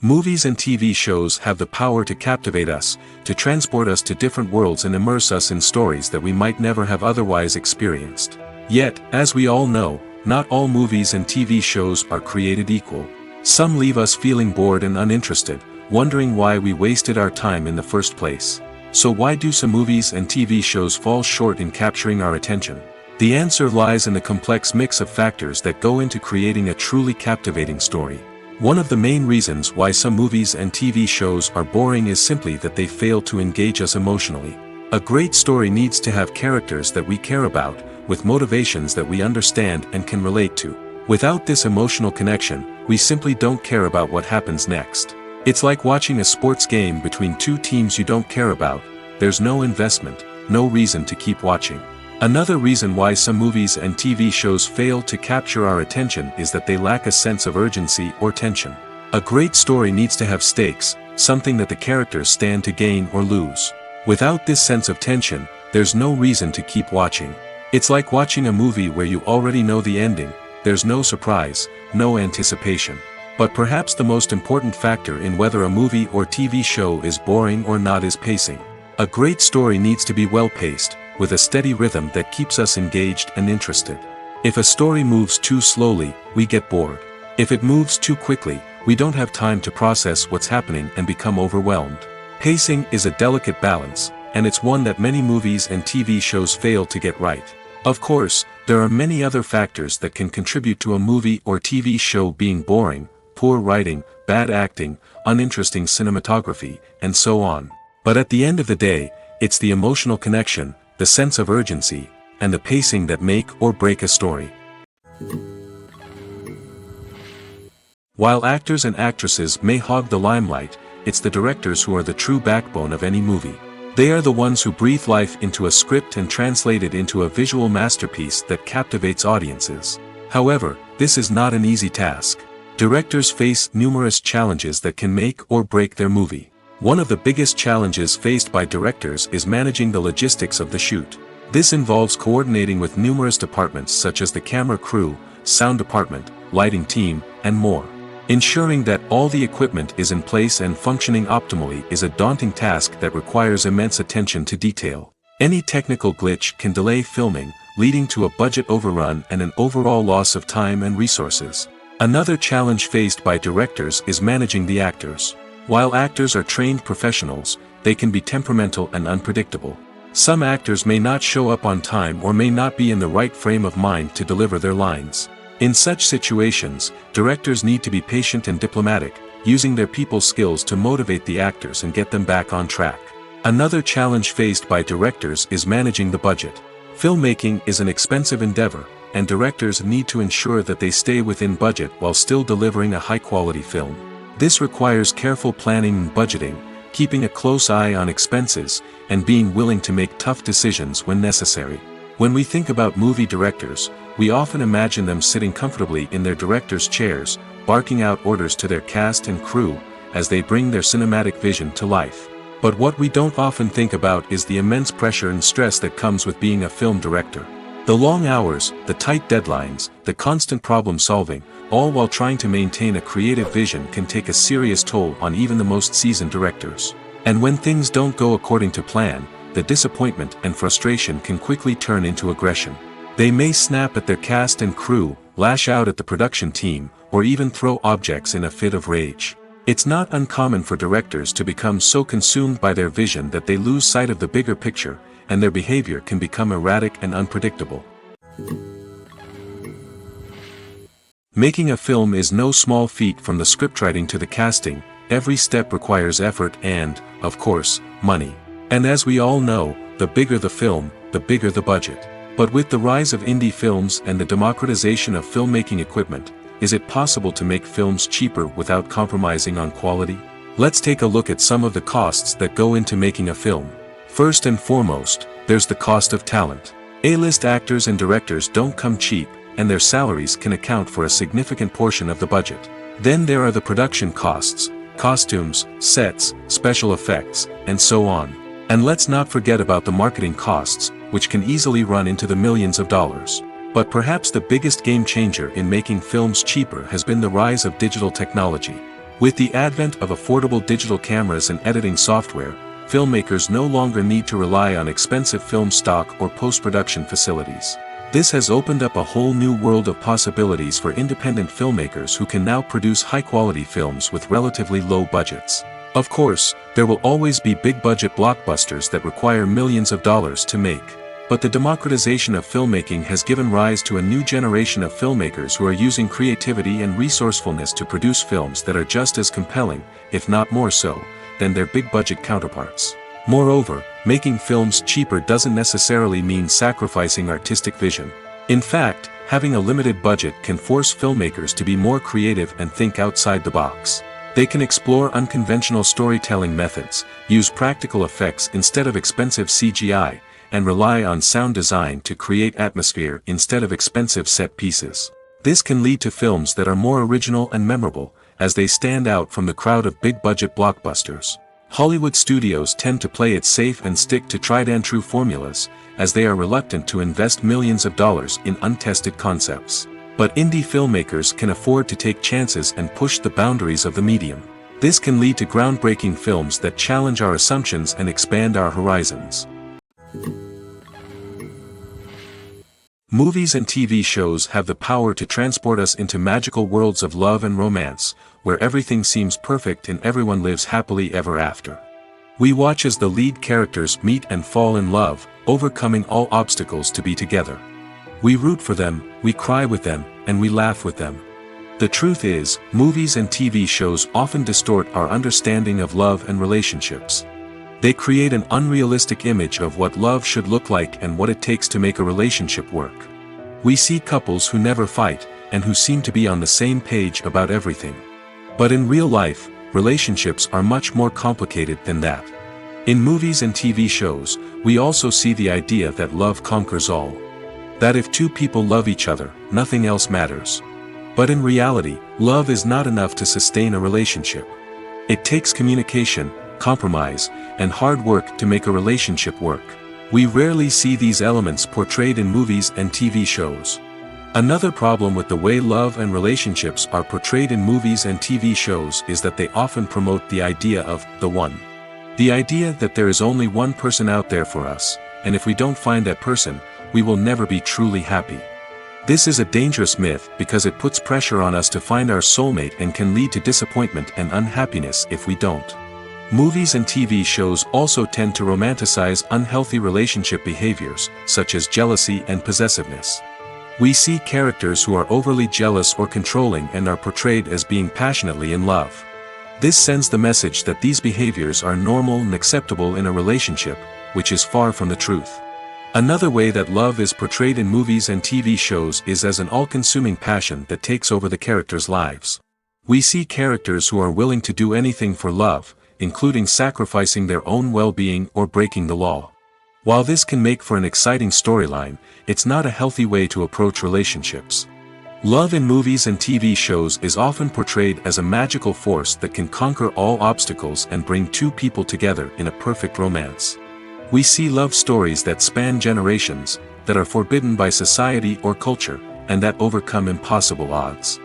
Movies and TV shows have the power to captivate us, to transport us to different worlds and immerse us in stories that we might never have otherwise experienced. Yet, as we all know, not all movies and TV shows are created equal. Some leave us feeling bored and uninterested, wondering why we wasted our time in the first place. So why do some movies and TV shows fall short in capturing our attention? The answer lies in the complex mix of factors that go into creating a truly captivating story. One of the main reasons why some movies and TV shows are boring is simply that they fail to engage us emotionally. A great story needs to have characters that we care about, with motivations that we understand and can relate to. Without this emotional connection, we simply don't care about what happens next. It's like watching a sports game between two teams you don't care about. There's no investment, no reason to keep watching. Another reason why some movies and TV shows fail to capture our attention is that they lack a sense of urgency or tension. A great story needs to have stakes, something that the characters stand to gain or lose. Without this sense of tension, there's no reason to keep watching. It's like watching a movie where you already know the ending, there's no surprise, no anticipation. But perhaps the most important factor in whether a movie or TV show is boring or not is pacing. A great story needs to be well-paced, with a steady rhythm that keeps us engaged and interested. If a story moves too slowly, we get bored. If it moves too quickly, we don't have time to process what's happening and become overwhelmed. Pacing is a delicate balance, and it's one that many movies and TV shows fail to get right. Of course, there are many other factors that can contribute to a movie or TV show being boring: poor writing, bad acting, uninteresting cinematography, and so on. But at the end of the day, it's the emotional connection, the sense of urgency, and the pacing that make or break a story. While actors and actresses may hog the limelight, it's the directors who are the true backbone of any movie. They are the ones who breathe life into a script and translate it into a visual masterpiece that captivates audiences. However, this is not an easy task. Directors face numerous challenges that can make or break their movie. One of the biggest challenges faced by directors is managing the logistics of the shoot. This involves coordinating with numerous departments such as the camera crew, sound department, lighting team, and more. Ensuring that all the equipment is in place and functioning optimally is a daunting task that requires immense attention to detail. Any technical glitch can delay filming, leading to a budget overrun and an overall loss of time and resources. Another challenge faced by directors is managing the actors. While actors are trained professionals, they can be temperamental and unpredictable. Some actors may not show up on time or may not be in the right frame of mind to deliver their lines. In such situations, directors need to be patient and diplomatic, using their people skills to motivate the actors and get them back on track. Another challenge faced by directors is managing the budget. Filmmaking is an expensive endeavor, and directors need to ensure that they stay within budget while still delivering a high-quality film. This requires careful planning and budgeting, keeping a close eye on expenses, and being willing to make tough decisions when necessary. When we think about movie directors, we often imagine them sitting comfortably in their director's chairs, barking out orders to their cast and crew, as they bring their cinematic vision to life. But what we don't often think about is the immense pressure and stress that comes with being a film director. The long hours, the tight deadlines, the constant problem solving, all while trying to maintain a creative vision can take a serious toll on even the most seasoned directors. And when things don't go according to plan, the disappointment and frustration can quickly turn into aggression. They may snap at their cast and crew, lash out at the production team, or even throw objects in a fit of rage. It's not uncommon for directors to become so consumed by their vision that they lose sight of the bigger picture, and their behavior can become erratic and unpredictable. Making a film is no small feat. From the scriptwriting to the casting, every step requires effort and, of course, money. And as we all know, the bigger the film, the bigger the budget. But with the rise of indie films and the democratization of filmmaking equipment, is it possible to make films cheaper without compromising on quality? Let's take a look at some of the costs that go into making a film. First and foremost, there's the cost of talent. A-list actors and directors don't come cheap, and their salaries can account for a significant portion of the budget. Then there are the production costs, costumes, sets, special effects, and so on. And let's not forget about the marketing costs, which can easily run into the millions of dollars. But perhaps the biggest game changer in making films cheaper has been the rise of digital technology. With the advent of affordable digital cameras and editing software, filmmakers no longer need to rely on expensive film stock or post-production facilities. This has opened up a whole new world of possibilities for independent filmmakers who can now produce high-quality films with relatively low budgets. Of course, there will always be big-budget blockbusters that require millions of dollars to make. But the democratization of filmmaking has given rise to a new generation of filmmakers who are using creativity and resourcefulness to produce films that are just as compelling, if not more so, than their big-budget counterparts. Moreover, making films cheaper doesn't necessarily mean sacrificing artistic vision. In fact, having a limited budget can force filmmakers to be more creative and think outside the box. They can explore unconventional storytelling methods, use practical effects instead of expensive CGI, and rely on sound design to create atmosphere instead of expensive set pieces. This can lead to films that are more original and memorable, as they stand out from the crowd of big-budget blockbusters. Hollywood studios tend to play it safe and stick to tried-and-true formulas, as they are reluctant to invest millions of dollars in untested concepts. But indie filmmakers can afford to take chances and push the boundaries of the medium. This can lead to groundbreaking films that challenge our assumptions and expand our horizons. Movies and TV shows have the power to transport us into magical worlds of love and romance, where everything seems perfect and everyone lives happily ever after. We watch as the lead characters meet and fall in love, overcoming all obstacles to be together. We root for them, we cry with them, and we laugh with them. The truth is, movies and TV shows often distort our understanding of love and relationships. They create an unrealistic image of what love should look like and what it takes to make a relationship work. We see couples who never fight, and who seem to be on the same page about everything. But in real life, relationships are much more complicated than that. In movies and TV shows, we also see the idea that love conquers all. That if two people love each other, nothing else matters. But in reality, love is not enough to sustain a relationship. It takes communication, compromise, and hard work to make a relationship work. We rarely see these elements portrayed in movies and TV shows. Another problem with the way love and relationships are portrayed in movies and TV shows is that they often promote the idea of the one. The idea that there is only one person out there for us, and if we don't find that person, we will never be truly happy. This is a dangerous myth because it puts pressure on us to find our soulmate and can lead to disappointment and unhappiness if we don't. Movies and TV shows also tend to romanticize unhealthy relationship behaviors, such as jealousy and possessiveness. We see characters who are overly jealous or controlling and are portrayed as being passionately in love. This sends the message that these behaviors are normal and acceptable in a relationship, which is far from the truth. Another way that love is portrayed in movies and TV shows is as an all-consuming passion that takes over the characters' lives. We see characters who are willing to do anything for love, including sacrificing their own well-being or breaking the law. While this can make for an exciting storyline, it's not a healthy way to approach relationships. Love in movies and TV shows is often portrayed as a magical force that can conquer all obstacles and bring two people together in a perfect romance. We see love stories that span generations, that are forbidden by society or culture, and that overcome impossible odds.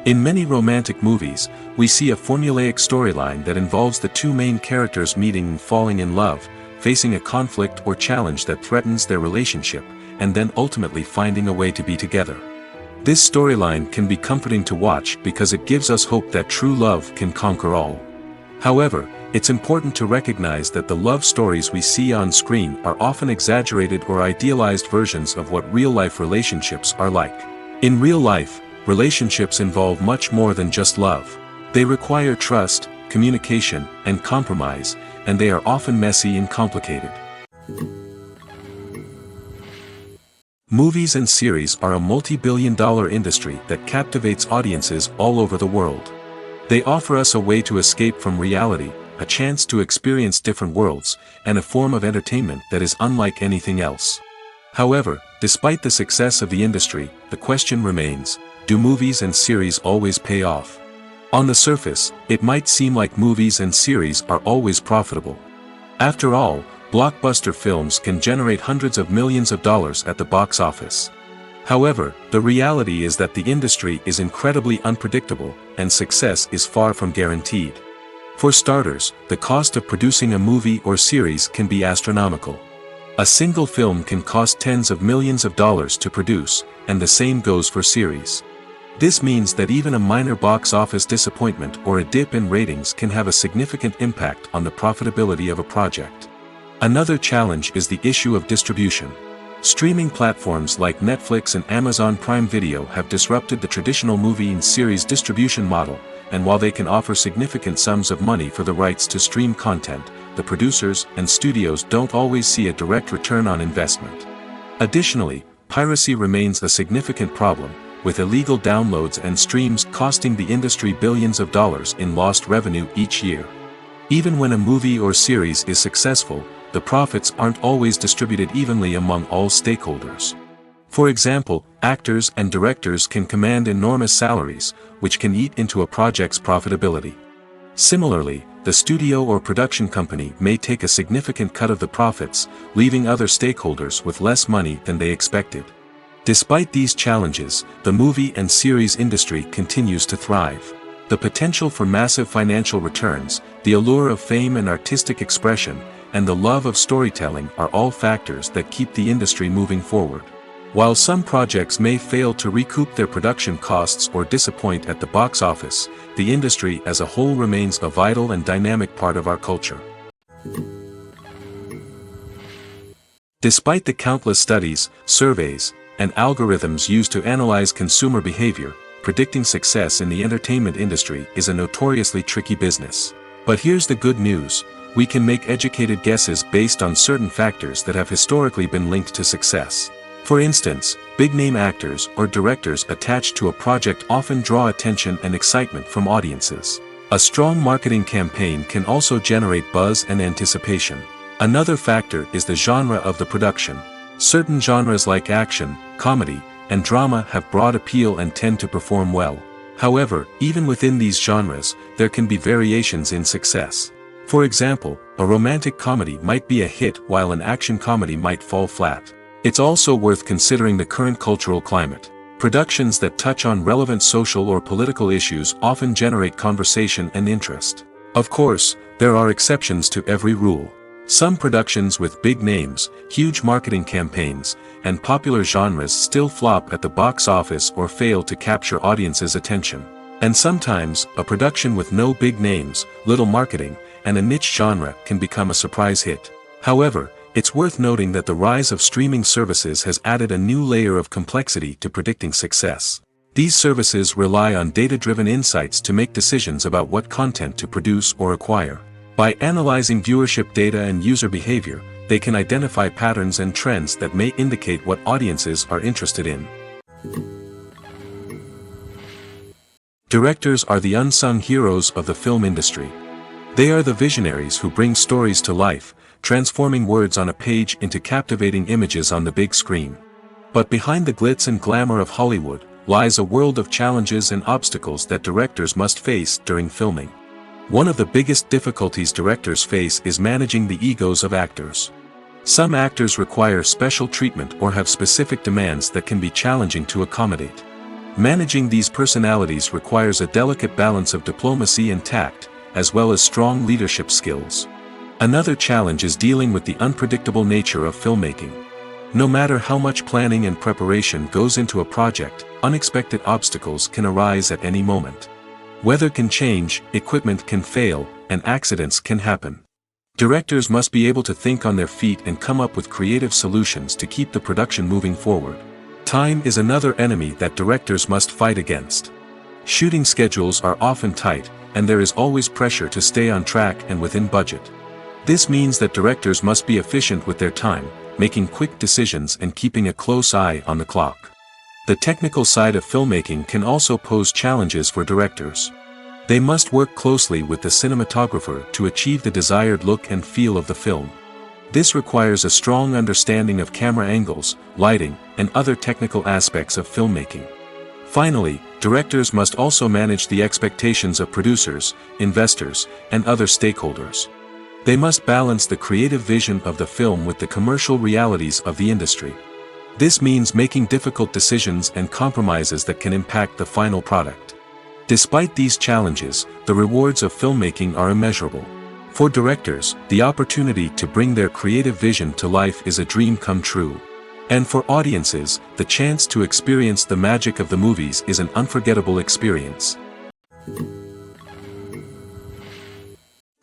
In many romantic movies, we see a formulaic storyline that involves the two main characters meeting and falling in love, facing a conflict or challenge that threatens their relationship, and then ultimately finding a way to be together. This storyline can be comforting to watch because it gives us hope that true love can conquer all. However, it's important to recognize that the love stories we see on screen are often exaggerated or idealized versions of what real-life relationships are like. In real life, relationships involve much more than just love. They require trust, communication, and compromise, and they are often messy and complicated. Movies and series are a multi-billion-dollar industry that captivates audiences all over the world. They offer us a way to escape from reality, a chance to experience different worlds, and a form of entertainment that is unlike anything else. However, despite the success of the industry, the question remains, do movies and series always pay off? On the surface, it might seem like movies and series are always profitable. After all, blockbuster films can generate hundreds of millions of dollars at the box office. However, the reality is that the industry is incredibly unpredictable, and success is far from guaranteed. For starters, the cost of producing a movie or series can be astronomical. A single film can cost tens of millions of dollars to produce, and the same goes for series. This means that even a minor box office disappointment or a dip in ratings can have a significant impact on the profitability of a project. Another challenge is the issue of distribution. Streaming platforms like Netflix and Amazon Prime Video have disrupted the traditional movie and series distribution model, and while they can offer significant sums of money for the rights to stream content, the producers and studios don't always see a direct return on investment. Additionally, piracy remains a significant problem, with illegal downloads and streams costing the industry billions of dollars in lost revenue each year. Even when a movie or series is successful, the profits aren't always distributed evenly among all stakeholders. For example, actors and directors can command enormous salaries, which can eat into a project's profitability. Similarly, the studio or production company may take a significant cut of the profits, leaving other stakeholders with less money than they expected. Despite these challenges, the movie and series industry continues to thrive. The potential for massive financial returns, the allure of fame and artistic expression, and the love of storytelling are all factors that keep the industry moving forward. While some projects may fail to recoup their production costs or disappoint at the box office, the industry as a whole remains a vital and dynamic part of our culture. Despite the countless studies, surveys, and algorithms used to analyze consumer behavior, predicting success in the entertainment industry is a notoriously tricky business. But here's the good news: we can make educated guesses based on certain factors that have historically been linked to success. For instance, big-name actors or directors attached to a project often draw attention and excitement from audiences. A strong marketing campaign can also generate buzz and anticipation. Another factor is the genre of the production. Certain genres like action, comedy, and drama have broad appeal and tend to perform well. However, even within these genres, there can be variations in success. For example, a romantic comedy might be a hit while an action comedy might fall flat. It's also worth considering the current cultural climate. Productions that touch on relevant social or political issues often generate conversation and interest. Of course, there are exceptions to every rule. Some productions with big names, huge marketing campaigns, and popular genres still flop at the box office or fail to capture audiences' attention. And sometimes, a production with no big names, little marketing, and a niche genre can become a surprise hit. However, it's worth noting that the rise of streaming services has added a new layer of complexity to predicting success. These services rely on data-driven insights to make decisions about what content to produce or acquire. By analyzing viewership data and user behavior, they can identify patterns and trends that may indicate what audiences are interested in. Directors are the unsung heroes of the film industry. They are the visionaries who bring stories to life, transforming words on a page into captivating images on the big screen. But behind the glitz and glamour of Hollywood lies a world of challenges and obstacles that directors must face during filming. One of the biggest difficulties directors face is managing the egos of actors. Some actors require special treatment or have specific demands that can be challenging to accommodate. Managing these personalities requires a delicate balance of diplomacy and tact, as well as strong leadership skills. Another challenge is dealing with the unpredictable nature of filmmaking. No matter how much planning and preparation goes into a project, unexpected obstacles can arise at any moment. Weather can change, equipment can fail, and accidents can happen. Directors must be able to think on their feet and come up with creative solutions to keep the production moving forward. Time is another enemy that directors must fight against. Shooting schedules are often tight, and there is always pressure to stay on track and within budget. This means that directors must be efficient with their time, making quick decisions and keeping a close eye on the clock. The technical side of filmmaking can also pose challenges for directors. They must work closely with the cinematographer to achieve the desired look and feel of the film. This requires a strong understanding of camera angles, lighting, and other technical aspects of filmmaking. Finally, directors must also manage the expectations of producers, investors, and other stakeholders. They must balance the creative vision of the film with the commercial realities of the industry. This means making difficult decisions and compromises that can impact the final product. Despite these challenges, the rewards of filmmaking are immeasurable. For directors, the opportunity to bring their creative vision to life is a dream come true. And for audiences, the chance to experience the magic of the movies is an unforgettable experience.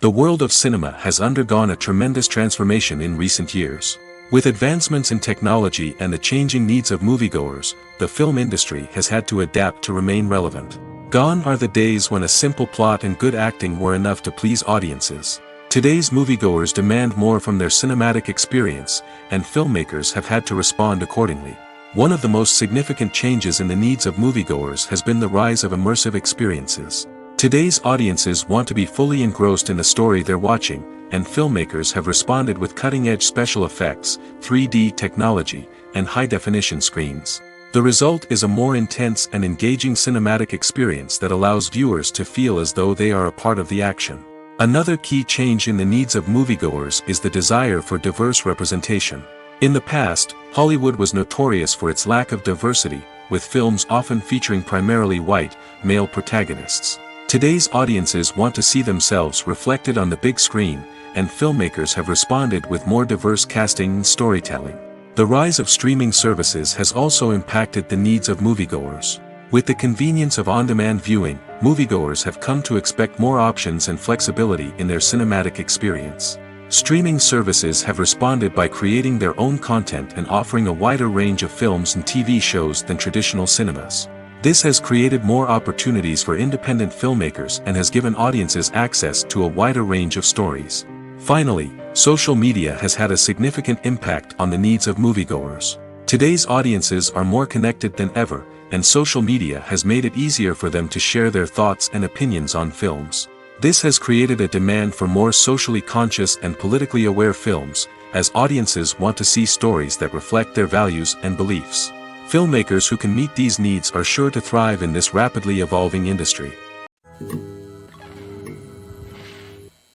The world of cinema has undergone a tremendous transformation in recent years. With advancements in technology and the changing needs of moviegoers, the film industry has had to adapt to remain relevant. Gone are the days when a simple plot and good acting were enough to please audiences. Today's moviegoers demand more from their cinematic experience, and filmmakers have had to respond accordingly. One of the most significant changes in the needs of moviegoers has been the rise of immersive experiences. Today's audiences want to be fully engrossed in the story they're watching, and filmmakers have responded with cutting-edge special effects, 3D technology, and high-definition screens. The result is a more intense and engaging cinematic experience that allows viewers to feel as though they are a part of the action. Another key change in the needs of moviegoers is the desire for diverse representation. In the past, Hollywood was notorious for its lack of diversity, with films often featuring primarily white, male protagonists. Today's audiences want to see themselves reflected on the big screen, and filmmakers have responded with more diverse casting and storytelling. The rise of streaming services has also impacted the needs of moviegoers. With the convenience of on-demand viewing, moviegoers have come to expect more options and flexibility in their cinematic experience. Streaming services have responded by creating their own content and offering a wider range of films and TV shows than traditional cinemas. This has created more opportunities for independent filmmakers and has given audiences access to a wider range of stories. Finally, social media has had a significant impact on the needs of moviegoers. Today's audiences are more connected than ever, and social media has made it easier for them to share their thoughts and opinions on films. This has created a demand for more socially conscious and politically aware films, as audiences want to see stories that reflect their values and beliefs. Filmmakers who can meet these needs are sure to thrive in this rapidly evolving industry.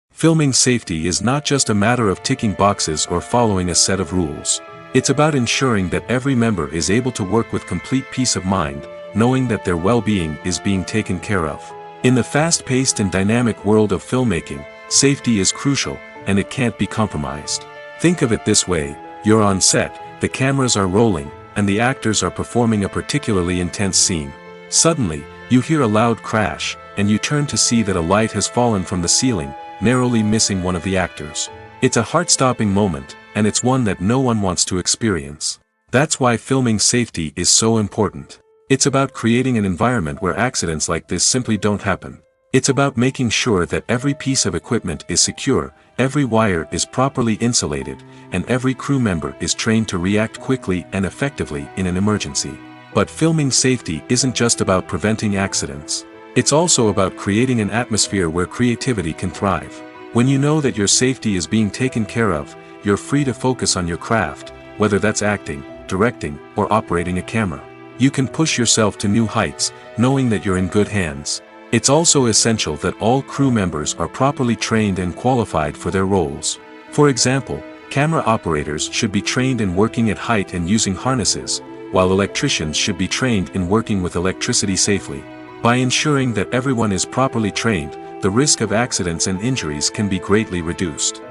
Filming safety is not just a matter of ticking boxes or following a set of rules. It's about ensuring that every member is able to work with complete peace of mind, knowing that their well-being is being taken care of. In the fast-paced and dynamic world of filmmaking, safety is crucial, and it can't be compromised. Think of it this way: you're on set, the cameras are rolling, and the actors are performing a particularly intense scene. Suddenly, you hear a loud crash, and you turn to see that a light has fallen from the ceiling, narrowly missing one of the actors. It's a heart-stopping moment, and it's one that no one wants to experience. That's why filming safety is so important. It's about creating an environment where accidents like this simply don't happen. It's about making sure that every piece of equipment is secure, every wire is properly insulated, and every crew member is trained to react quickly and effectively in an emergency. But filming safety isn't just about preventing accidents. It's also about creating an atmosphere where creativity can thrive. When you know that your safety is being taken care of, you're free to focus on your craft, whether that's acting, directing, or operating a camera. You can push yourself to new heights, knowing that you're in good hands. It's also essential that all crew members are properly trained and qualified for their roles. For example, camera operators should be trained in working at height and using harnesses, while electricians should be trained in working with electricity safely. By ensuring that everyone is properly trained, the risk of accidents and injuries can be greatly reduced.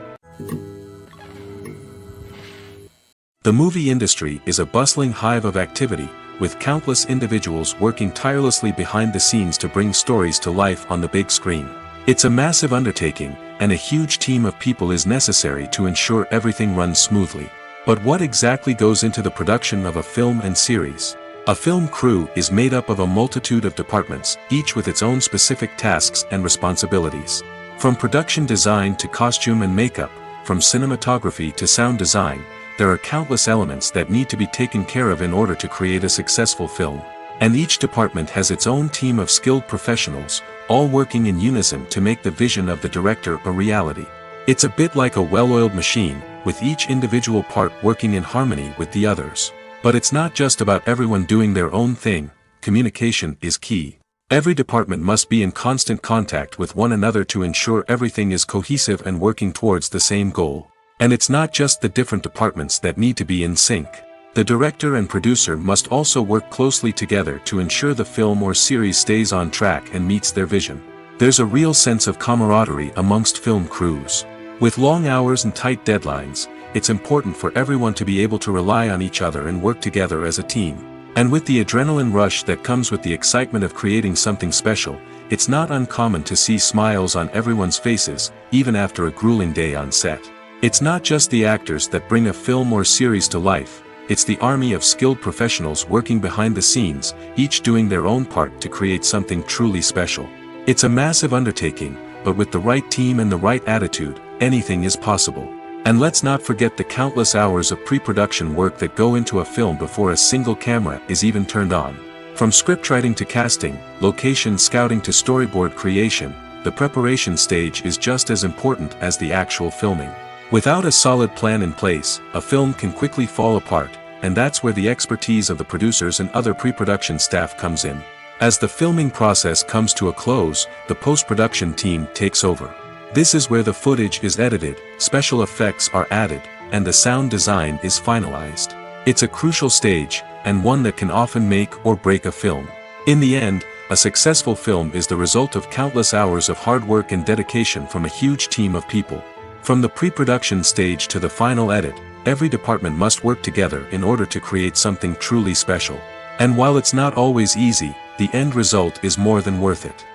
The movie industry is a bustling hive of activity, with countless individuals working tirelessly behind the scenes to bring stories to life on the big screen. It's a massive undertaking, and a huge team of people is necessary to ensure everything runs smoothly. But what exactly goes into the production of a film and series? A film crew is made up of a multitude of departments, each with its own specific tasks and responsibilities. From production design to costume and makeup, from cinematography to sound design, there are countless elements that need to be taken care of in order to create a successful film. And each department has its own team of skilled professionals, all working in unison to make the vision of the director a reality. It's a bit like a well-oiled machine, with each individual part working in harmony with the others. But it's not just about everyone doing their own thing. Communication is key. Every department must be in constant contact with one another to ensure everything is cohesive and working towards the same goal. And it's not just the different departments that need to be in sync. The director and producer must also work closely together to ensure the film or series stays on track and meets their vision. There's a real sense of camaraderie amongst film crews. With long hours and tight deadlines, it's important for everyone to be able to rely on each other and work together as a team. And with the adrenaline rush that comes with the excitement of creating something special, it's not uncommon to see smiles on everyone's faces, even after a grueling day on set. It's not just the actors that bring a film or series to life, it's the army of skilled professionals working behind the scenes, each doing their own part to create something truly special. It's a massive undertaking, but with the right team and the right attitude, anything is possible. And let's not forget the countless hours of pre-production work that go into a film before a single camera is even turned on. From scriptwriting to casting, location scouting to storyboard creation, the preparation stage is just as important as the actual filming. Without a solid plan in place, a film can quickly fall apart, and that's where the expertise of the producers and other pre-production staff comes in. As the filming process comes to a close, the post-production team takes over. This is where the footage is edited, special effects are added, and the sound design is finalized. It's a crucial stage, and one that can often make or break a film. In the end, a successful film is the result of countless hours of hard work and dedication from a huge team of people. From the pre-production stage to the final edit, every department must work together in order to create something truly special. And while it's not always easy, the end result is more than worth it.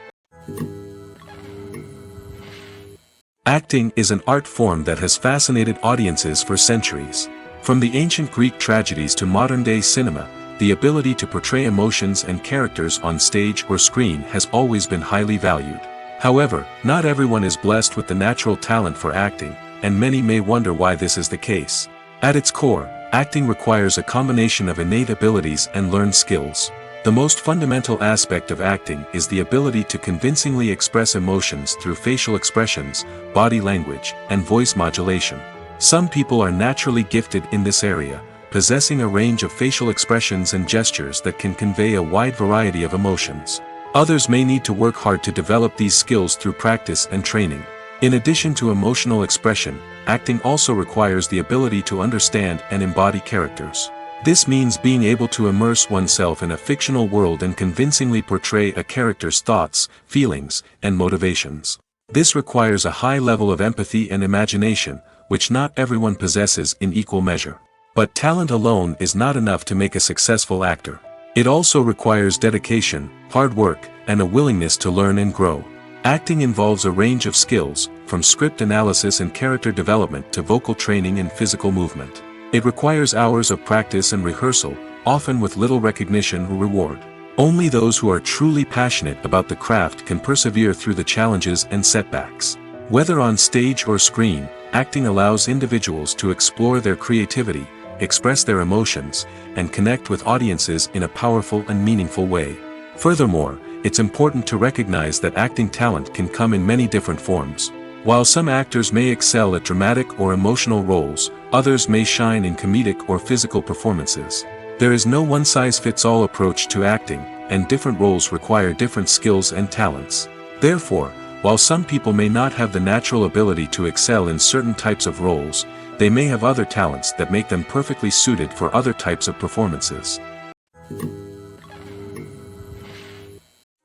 Acting is an art form that has fascinated audiences for centuries. From the ancient Greek tragedies to modern-day cinema, the ability to portray emotions and characters on stage or screen has always been highly valued. However, not everyone is blessed with the natural talent for acting, and many may wonder why this is the case. At its core, acting requires a combination of innate abilities and learned skills. The most fundamental aspect of acting is the ability to convincingly express emotions through facial expressions, body language, and voice modulation. Some people are naturally gifted in this area, possessing a range of facial expressions and gestures that can convey a wide variety of emotions. Others may need to work hard to develop these skills through practice and training. In addition to emotional expression, acting also requires the ability to understand and embody characters. This means being able to immerse oneself in a fictional world and convincingly portray a character's thoughts, feelings, and motivations. This requires a high level of empathy and imagination, which not everyone possesses in equal measure. But talent alone is not enough to make a successful actor. It also requires dedication, hard work, and a willingness to learn and grow. Acting involves a range of skills, from script analysis and character development to vocal training and physical movement. It requires hours of practice and rehearsal, often with little recognition or reward. Only those who are truly passionate about the craft can persevere through the challenges and setbacks. Whether on stage or screen, acting allows individuals to explore their creativity, express their emotions, and connect with audiences in a powerful and meaningful way. Furthermore, it's important to recognize that acting talent can come in many different forms. While some actors may excel at dramatic or emotional roles, others may shine in comedic or physical performances. There is no one-size-fits-all approach to acting, and different roles require different skills and talents. Therefore, while some people may not have the natural ability to excel in certain types of roles, they may have other talents that make them perfectly suited for other types of performances.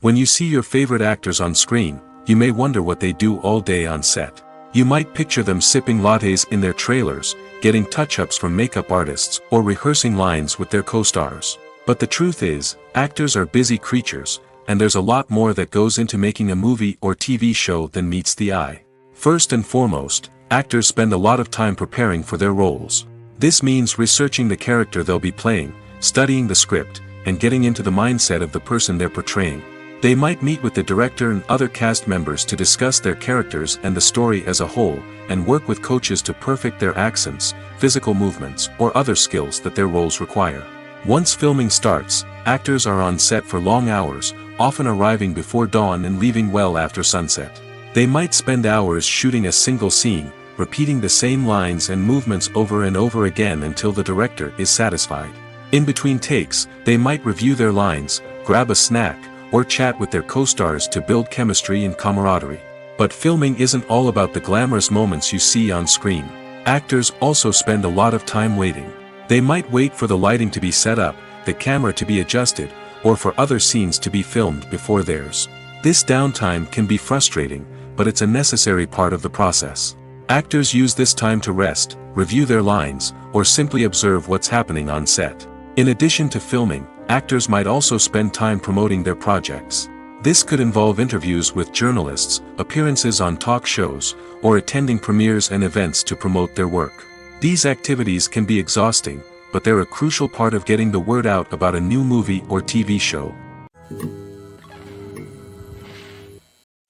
When you see your favorite actors on screen, you may wonder what they do all day on set. You might picture them sipping lattes in their trailers, getting touch-ups from makeup artists, or rehearsing lines with their co-stars. But the truth is, actors are busy creatures, and there's a lot more that goes into making a movie or TV show than meets the eye. First and foremost, actors spend a lot of time preparing for their roles. This means researching the character they'll be playing, studying the script, and getting into the mindset of the person they're portraying. They might meet with the director and other cast members to discuss their characters and the story as a whole, and work with coaches to perfect their accents, physical movements, or other skills that their roles require. Once filming starts, actors are on set for long hours, often arriving before dawn and leaving well after sunset. They might spend hours shooting a single scene, repeating the same lines and movements over and over again until the director is satisfied. In between takes, they might review their lines, grab a snack, or chat with their co-stars to build chemistry and camaraderie. But filming isn't all about the glamorous moments you see on screen. Actors also spend a lot of time waiting. They might wait for the lighting to be set up, the camera to be adjusted, or for other scenes to be filmed before theirs. This downtime can be frustrating, but it's a necessary part of the process. Actors use this time to rest, review their lines, or simply observe what's happening on set. In addition to filming, actors might also spend time promoting their projects. This could involve interviews with journalists, appearances on talk shows, or attending premieres and events to promote their work. These activities can be exhausting, but they're a crucial part of getting the word out about a new movie or TV show.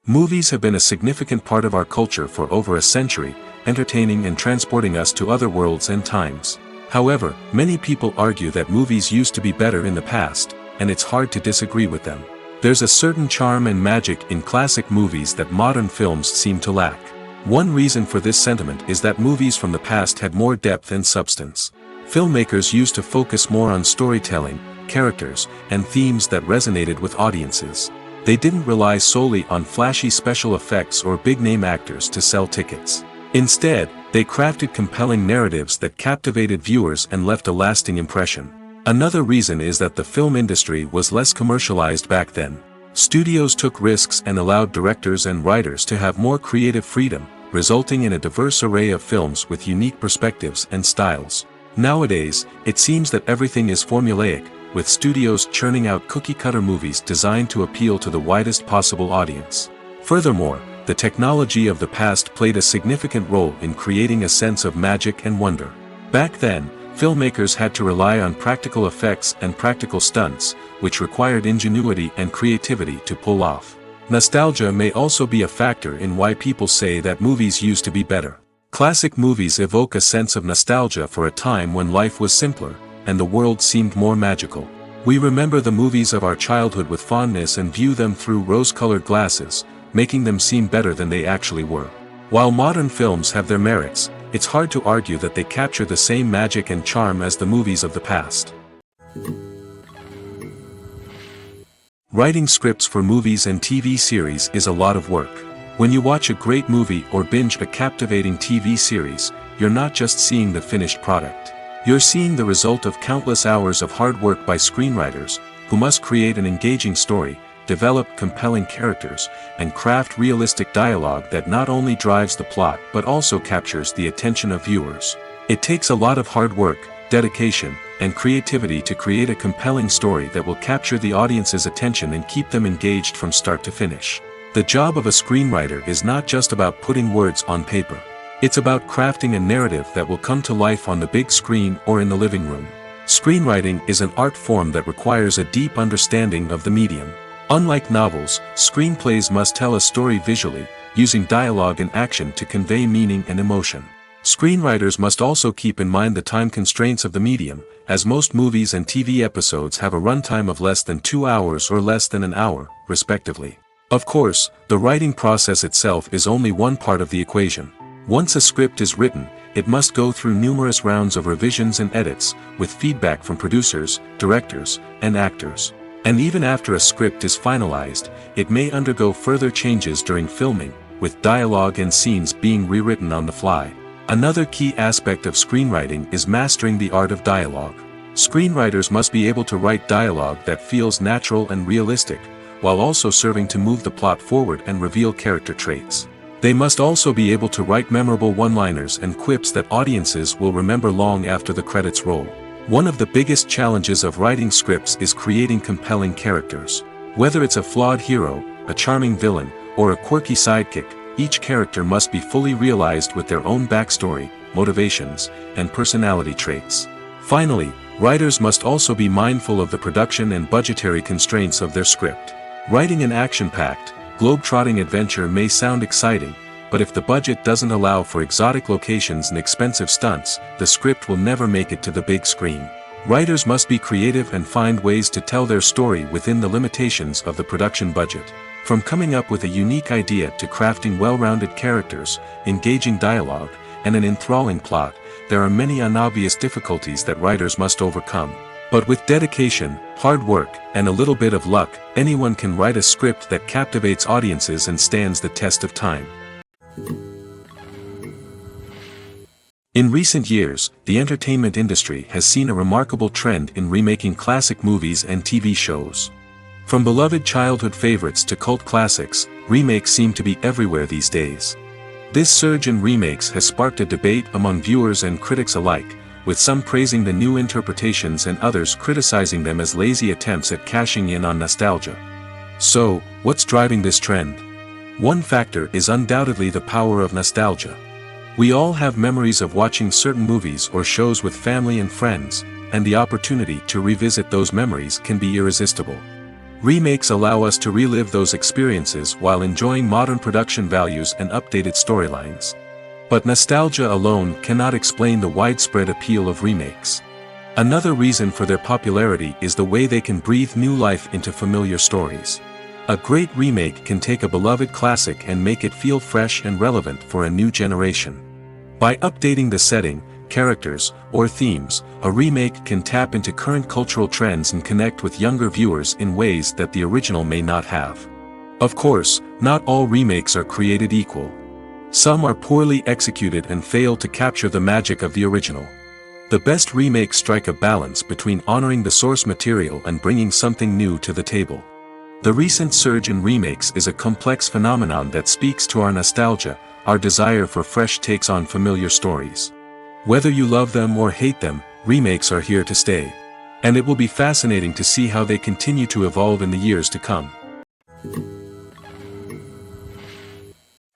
Movies have been a significant part of our culture for over a century, entertaining and transporting us to other worlds and times. However, many people argue that movies used to be better in the past, and it's hard to disagree with them. There's a certain charm and magic in classic movies that modern films seem to lack. One reason for this sentiment is that movies from the past had more depth and substance. Filmmakers used to focus more on storytelling, characters, and themes that resonated with audiences. They didn't rely solely on flashy special effects or big-name actors to sell tickets. Instead, they crafted compelling narratives that captivated viewers and left a lasting impression. Another reason is that the film industry was less commercialized back then. Studios took risks and allowed directors and writers to have more creative freedom, resulting in a diverse array of films with unique perspectives and styles. Nowadays, it seems that everything is formulaic, with studios churning out cookie-cutter movies designed to appeal to the widest possible audience. Furthermore, the technology of the past played a significant role in creating a sense of magic and wonder. Back then, filmmakers had to rely on practical effects and practical stunts, which required ingenuity and creativity to pull off. Nostalgia may also be a factor in why people say that movies used to be better. Classic movies evoke a sense of nostalgia for a time when life was simpler, and the world seemed more magical. We remember the movies of our childhood with fondness and view them through rose-colored glasses, making them seem better than they actually were. While modern films have their merits, it's hard to argue that they capture the same magic and charm as the movies of the past. Writing scripts for movies and TV series is a lot of work. When you watch a great movie or binge a captivating TV series, you're not just seeing the finished product. You're seeing the result of countless hours of hard work by screenwriters, who must create an engaging story, develop compelling characters, and craft realistic dialogue that not only drives the plot but also captures the attention of viewers. It takes a lot of hard work, dedication, and creativity to create a compelling story that will capture the audience's attention and keep them engaged from start to finish. The job of a screenwriter is not just about putting words on paper. It's about crafting a narrative that will come to life on the big screen or in the living room. Screenwriting is an art form that requires a deep understanding of the medium. Unlike novels, screenplays must tell a story visually, using dialogue and action to convey meaning and emotion. Screenwriters must also keep in mind the time constraints of the medium, as most movies and TV episodes have a runtime of less than 2 hours or less than an hour, respectively. Of course, the writing process itself is only one part of the equation. Once a script is written, it must go through numerous rounds of revisions and edits, with feedback from producers, directors, and actors. And even after a script is finalized, it may undergo further changes during filming, with dialogue and scenes being rewritten on the fly. Another key aspect of screenwriting is mastering the art of dialogue. Screenwriters must be able to write dialogue that feels natural and realistic, while also serving to move the plot forward and reveal character traits. They must also be able to write memorable one-liners and quips that audiences will remember long after the credits roll. One of the biggest challenges of writing scripts is creating compelling characters. Whether it's a flawed hero, a charming villain, or a quirky sidekick, each character must be fully realized with their own backstory, motivations, and personality traits. Finally, writers must also be mindful of the production and budgetary constraints of their script. Writing an action-packed, globe-trotting adventure may sound exciting, but if the budget doesn't allow for exotic locations and expensive stunts, the script will never make it to the big screen. Writers must be creative and find ways to tell their story within the limitations of the production budget. From coming up with a unique idea to crafting well-rounded characters, engaging dialogue, and an enthralling plot, there are many unobvious difficulties that writers must overcome. But with dedication, hard work, and a little bit of luck, anyone can write a script that captivates audiences and stands the test of time. In recent years, the entertainment industry has seen a remarkable trend in remaking classic movies and TV shows. From beloved childhood favorites to cult classics, remakes seem to be everywhere these days. This surge in remakes has sparked a debate among viewers and critics alike, with some praising the new interpretations and others criticizing them as lazy attempts at cashing in on nostalgia. So, what's driving this trend? One factor is undoubtedly the power of nostalgia. We all have memories of watching certain movies or shows with family and friends, and the opportunity to revisit those memories can be irresistible. Remakes allow us to relive those experiences while enjoying modern production values and updated storylines. But nostalgia alone cannot explain the widespread appeal of remakes. Another reason for their popularity is the way they can breathe new life into familiar stories. A great remake can take a beloved classic and make it feel fresh and relevant for a new generation. By updating the setting, characters, or themes, a remake can tap into current cultural trends and connect with younger viewers in ways that the original may not have. Of course, not all remakes are created equal. Some are poorly executed and fail to capture the magic of the original. The best remakes strike a balance between honoring the source material and bringing something new to the table. The recent surge in remakes is a complex phenomenon that speaks to our nostalgia, our desire for fresh takes on familiar stories. Whether you love them or hate them, remakes are here to stay. And it will be fascinating to see how they continue to evolve in the years to come.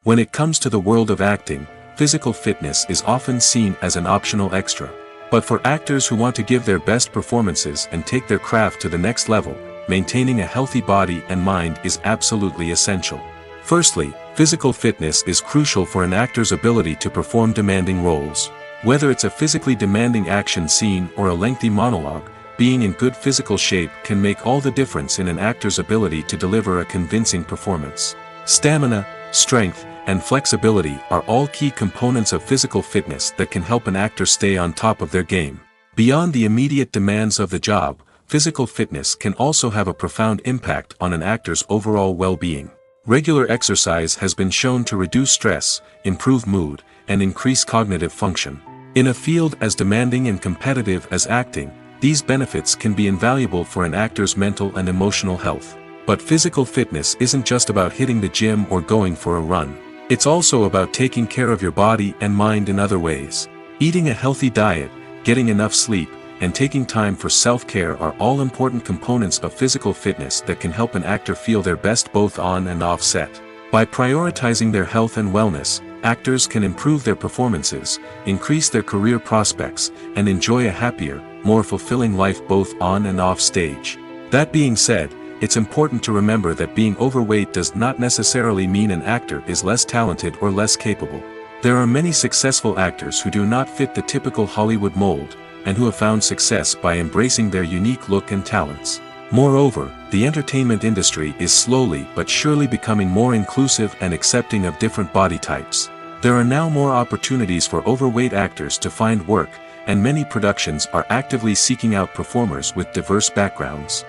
When it comes to the world of acting, physical fitness is often seen as an optional extra. But for actors who want to give their best performances and take their craft to the next level, maintaining a healthy body and mind is absolutely essential. Firstly, physical fitness is crucial for an actor's ability to perform demanding roles. Whether it's a physically demanding action scene or a lengthy monologue, being in good physical shape can make all the difference in an actor's ability to deliver a convincing performance. Stamina, strength, and flexibility are all key components of physical fitness that can help an actor stay on top of their game. Beyond the immediate demands of the job, physical fitness can also have a profound impact on an actor's overall well-being. Regular exercise has been shown to reduce stress, improve mood, and increase cognitive function. In a field as demanding and competitive as acting, these benefits can be invaluable for an actor's mental and emotional health. But physical fitness isn't just about hitting the gym or going for a run. It's also about taking care of your body and mind in other ways. Eating a healthy diet, getting enough sleep, and taking time for self-care are all important components of physical fitness that can help an actor feel their best both on and off set. By prioritizing their health and wellness, actors can improve their performances, increase their career prospects, and enjoy a happier, more fulfilling life both on and off stage. That being said, it's important to remember that being overweight does not necessarily mean an actor is less talented or less capable. There are many successful actors who do not fit the typical Hollywood mold, and who have found success by embracing their unique look and talents. Moreover, the entertainment industry is slowly but surely becoming more inclusive and accepting of different body types. There are now more opportunities for overweight actors to find work, and many productions are actively seeking out performers with diverse backgrounds.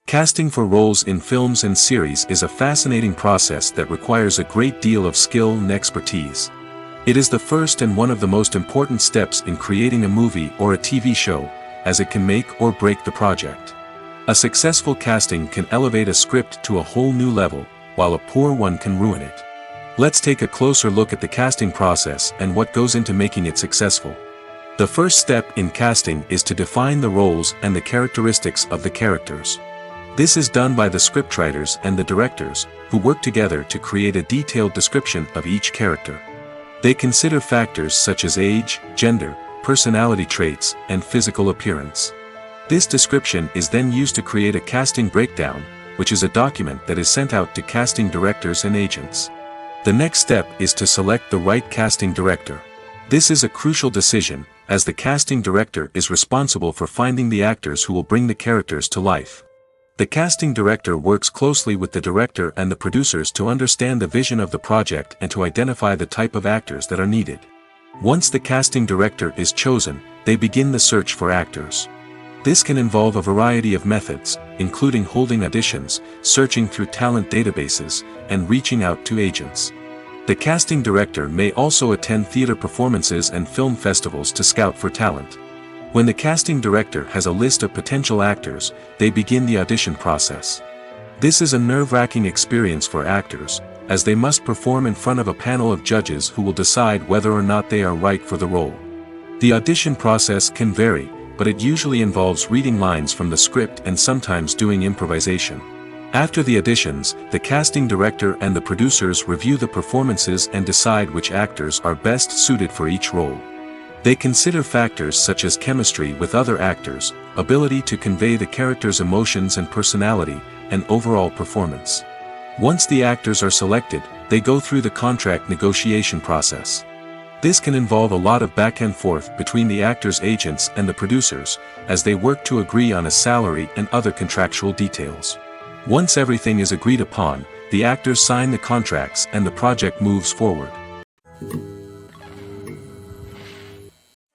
Casting for roles in films and series is a fascinating process that requires a great deal of skill and expertise. It is the first and one of the most important steps in creating a movie or a TV show, as it can make or break the project. A successful casting can elevate a script to a whole new level, while a poor one can ruin it. Let's take a closer look at the casting process and what goes into making it successful. The first step in casting is to define the roles and the characteristics of the characters. This is done by the scriptwriters and the directors, who work together to create a detailed description of each character. They consider factors such as age, gender, personality traits, and physical appearance. This description is then used to create a casting breakdown, which is a document that is sent out to casting directors and agents. The next step is to select the right casting director. This is a crucial decision, as the casting director is responsible for finding the actors who will bring the characters to life. The casting director works closely with the director and the producers to understand the vision of the project and to identify the type of actors that are needed. Once the casting director is chosen, they begin the search for actors. This can involve a variety of methods, including holding auditions, searching through talent databases, and reaching out to agents. The casting director may also attend theater performances and film festivals to scout for talent. When the casting director has a list of potential actors, they begin the audition process. This is a nerve-wracking experience for actors, as they must perform in front of a panel of judges who will decide whether or not they are right for the role. The audition process can vary, but it usually involves reading lines from the script and sometimes doing improvisation. After the auditions, the casting director and the producers review the performances and decide which actors are best suited for each role. They consider factors such as chemistry with other actors, ability to convey the character's emotions and personality, and overall performance. Once the actors are selected, they go through the contract negotiation process. This can involve a lot of back and forth between the actors' agents and the producers, as they work to agree on a salary and other contractual details. Once everything is agreed upon, the actors sign the contracts and the project moves forward.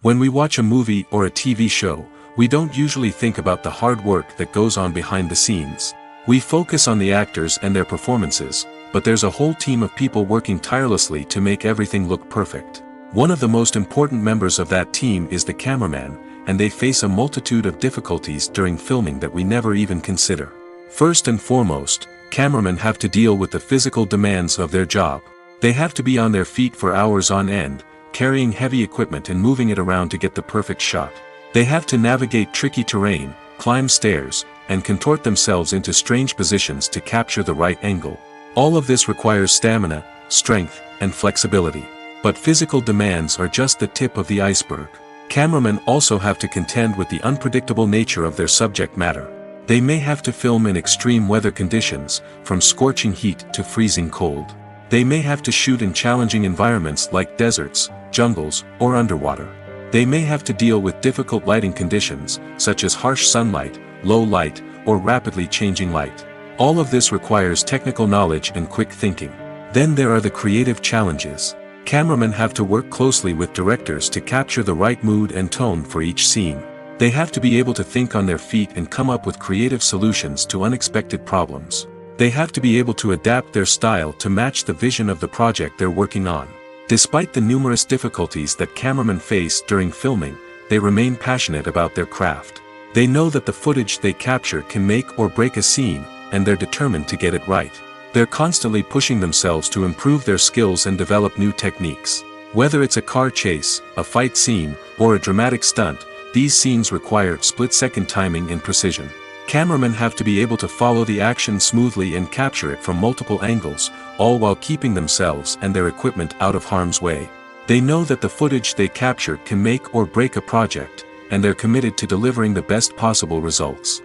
When we watch a movie or a TV show, we don't usually think about the hard work that goes on behind the scenes. We focus on the actors and their performances, but there's a whole team of people working tirelessly to make everything look perfect. One of the most important members of that team is the cameraman, and they face a multitude of difficulties during filming that we never even consider. First and foremost, cameramen have to deal with the physical demands of their job. They have to be on their feet for hours on end, carrying heavy equipment and moving it around to get the perfect shot. They have to navigate tricky terrain, climb stairs, and contort themselves into strange positions to capture the right angle. All of this requires stamina, strength, and flexibility. But physical demands are just the tip of the iceberg. Cameramen also have to contend with the unpredictable nature of their subject matter. They may have to film in extreme weather conditions, from scorching heat to freezing cold. They may have to shoot in challenging environments like deserts, jungles, or underwater. They may have to deal with difficult lighting conditions, such as harsh sunlight, low light, or rapidly changing light. All of this requires technical knowledge and quick thinking. Then there are the creative challenges. Cameramen have to work closely with directors to capture the right mood and tone for each scene. They have to be able to think on their feet and come up with creative solutions to unexpected problems. They have to be able to adapt their style to match the vision of the project they're working on. Despite the numerous difficulties that cameramen face during filming, they remain passionate about their craft. They know that the footage they capture can make or break a scene, and they're determined to get it right. They're constantly pushing themselves to improve their skills and develop new techniques. Whether it's a car chase, a fight scene, or a dramatic stunt, these scenes require split-second timing and precision. Cameramen have to be able to follow the action smoothly and capture it from multiple angles, all while keeping themselves and their equipment out of harm's way. They know that the footage they capture can make or break a project, and they're committed to delivering the best possible results.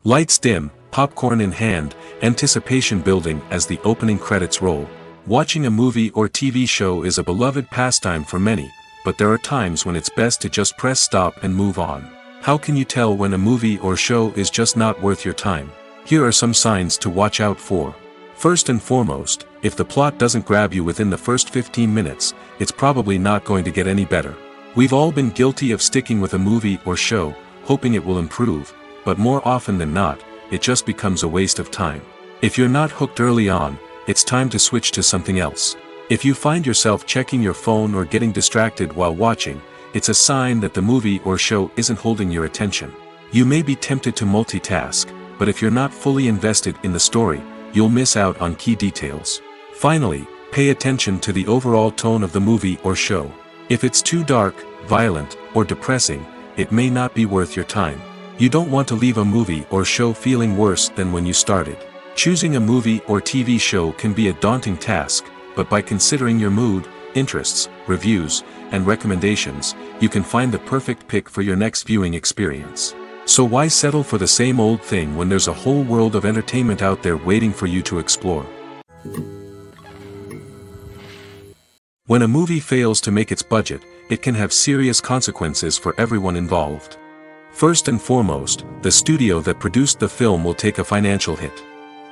Lights dim, popcorn in hand, anticipation building as the opening credits roll. Watching a movie or TV show is a beloved pastime for many, but there are times when it's best to just press stop and move on. How can you tell when a movie or show is just not worth your time? Here are some signs to watch out for. First and foremost, if the plot doesn't grab you within the first 15 minutes, it's probably not going to get any better. We've all been guilty of sticking with a movie or show, hoping it will improve, but more often than not, it just becomes a waste of time. If you're not hooked early on, it's time to switch to something else. If you find yourself checking your phone or getting distracted while watching, it's a sign that the movie or show isn't holding your attention. You may be tempted to multitask, but if you're not fully invested in the story, you'll miss out on key details. Finally, pay attention to the overall tone of the movie or show. If it's too dark, violent, or depressing, it may not be worth your time. You don't want to leave a movie or show feeling worse than when you started. Choosing a movie or TV show can be a daunting task, but by considering your mood, interests, reviews, and recommendations, you can find the perfect pick for your next viewing experience. So why settle for the same old thing when there's a whole world of entertainment out there waiting for you to explore? When a movie fails to make its budget, it can have serious consequences for everyone involved. First and foremost, the studio that produced the film will take a financial hit.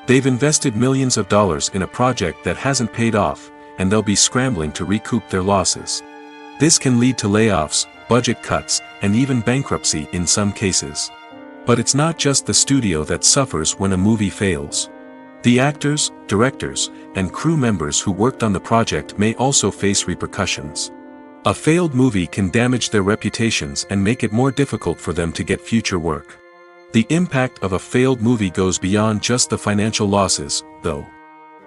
They've invested millions of dollars in a project that hasn't paid off, and they'll be scrambling to recoup their losses. This can lead to layoffs, budget cuts, and even bankruptcy in some cases. But it's not just the studio that suffers when a movie fails. The actors, directors, and crew members who worked on the project may also face repercussions. A failed movie can damage their reputations and make it more difficult for them to get future work. The impact of a failed movie goes beyond just the financial losses, though.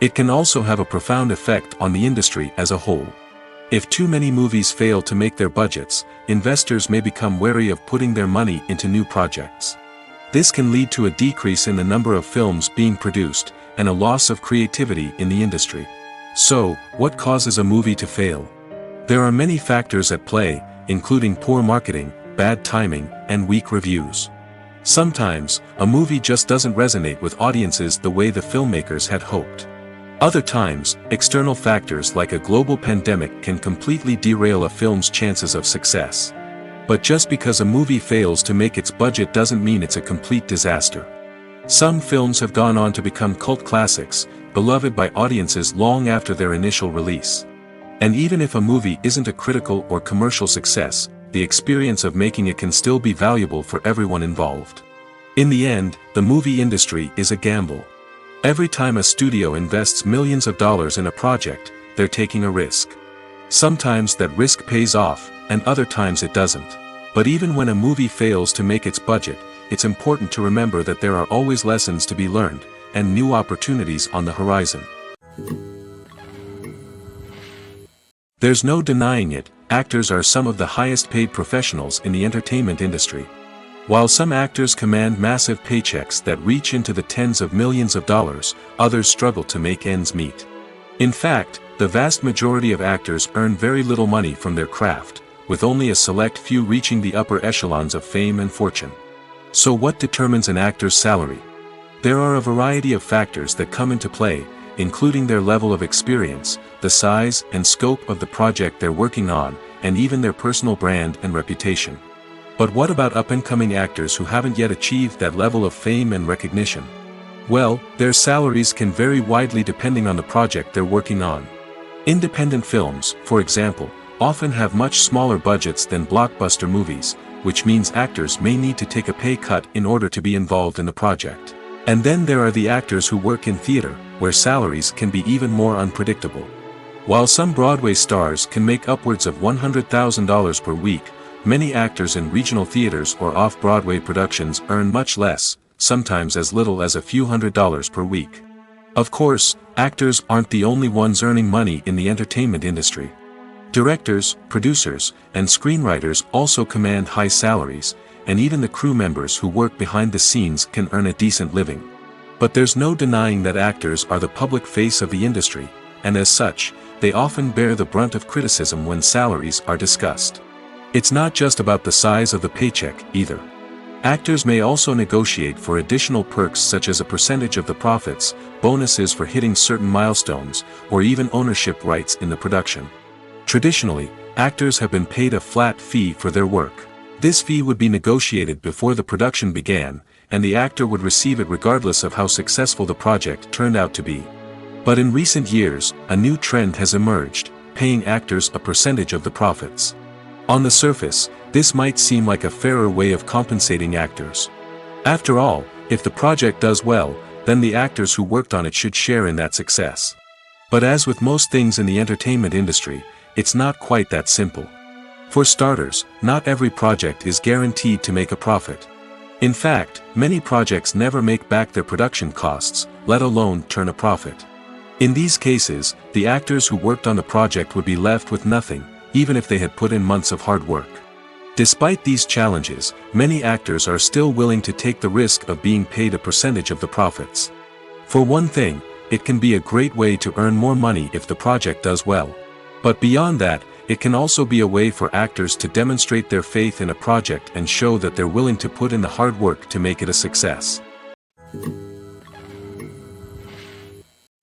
It can also have a profound effect on the industry as a whole. If too many movies fail to make their budgets, investors may become wary of putting their money into new projects. This can lead to a decrease in the number of films being produced, and a loss of creativity in the industry. So, what causes a movie to fail? There are many factors at play, including poor marketing, bad timing, and weak reviews. Sometimes, a movie just doesn't resonate with audiences the way the filmmakers had hoped. Other times, external factors like a global pandemic can completely derail a film's chances of success. But just because a movie fails to make its budget doesn't mean it's a complete disaster. Some films have gone on to become cult classics, beloved by audiences long after their initial release. And even if a movie isn't a critical or commercial success, the experience of making it can still be valuable for everyone involved. In the end, the movie industry is a gamble. Every time a studio invests millions of dollars in a project, they're taking a risk. Sometimes that risk pays off, and other times it doesn't. But even when a movie fails to make its budget, it's important to remember that there are always lessons to be learned, and new opportunities on the horizon. There's no denying it, actors are some of the highest paid professionals in the entertainment industry. While some actors command massive paychecks that reach into the tens of millions of dollars, others struggle to make ends meet. In fact, the vast majority of actors earn very little money from their craft, with only a select few reaching the upper echelons of fame and fortune. So what determines an actor's salary? There are a variety of factors that come into play, including their level of experience, the size and scope of the project they're working on, and even their personal brand and reputation. But what about up-and-coming actors who haven't yet achieved that level of fame and recognition? Well, their salaries can vary widely depending on the project they're working on. Independent films, for example, often have much smaller budgets than blockbuster movies, which means actors may need to take a pay cut in order to be involved in the project. And then there are the actors who work in theater, where salaries can be even more unpredictable. While some Broadway stars can make upwards of $100,000 per week, many actors in regional theaters or off-Broadway productions earn much less, sometimes as little as a few $100s per week. Of course, actors aren't the only ones earning money in the entertainment industry. Directors, producers, and screenwriters also command high salaries, and even the crew members who work behind the scenes can earn a decent living. But there's no denying that actors are the public face of the industry, and as such, they often bear the brunt of criticism when salaries are discussed. It's not just about the size of the paycheck, either. Actors may also negotiate for additional perks such as a percentage of the profits, bonuses for hitting certain milestones, or even ownership rights in the production. Traditionally, actors have been paid a flat fee for their work. This fee would be negotiated before the production began, and the actor would receive it regardless of how successful the project turned out to be. But in recent years, a new trend has emerged, paying actors a percentage of the profits. On the surface, this might seem like a fairer way of compensating actors. After all, if the project does well, then the actors who worked on it should share in that success. But as with most things in the entertainment industry, it's not quite that simple. For starters, not every project is guaranteed to make a profit. In fact, many projects never make back their production costs, let alone turn a profit. In these cases, the actors who worked on the project would be left with nothing, even if they had put in months of hard work. Despite these challenges, many actors are still willing to take the risk of being paid a percentage of the profits. For one thing, it can be a great way to earn more money if the project does well. But beyond that, it can also be a way for actors to demonstrate their faith in a project and show that they're willing to put in the hard work to make it a success.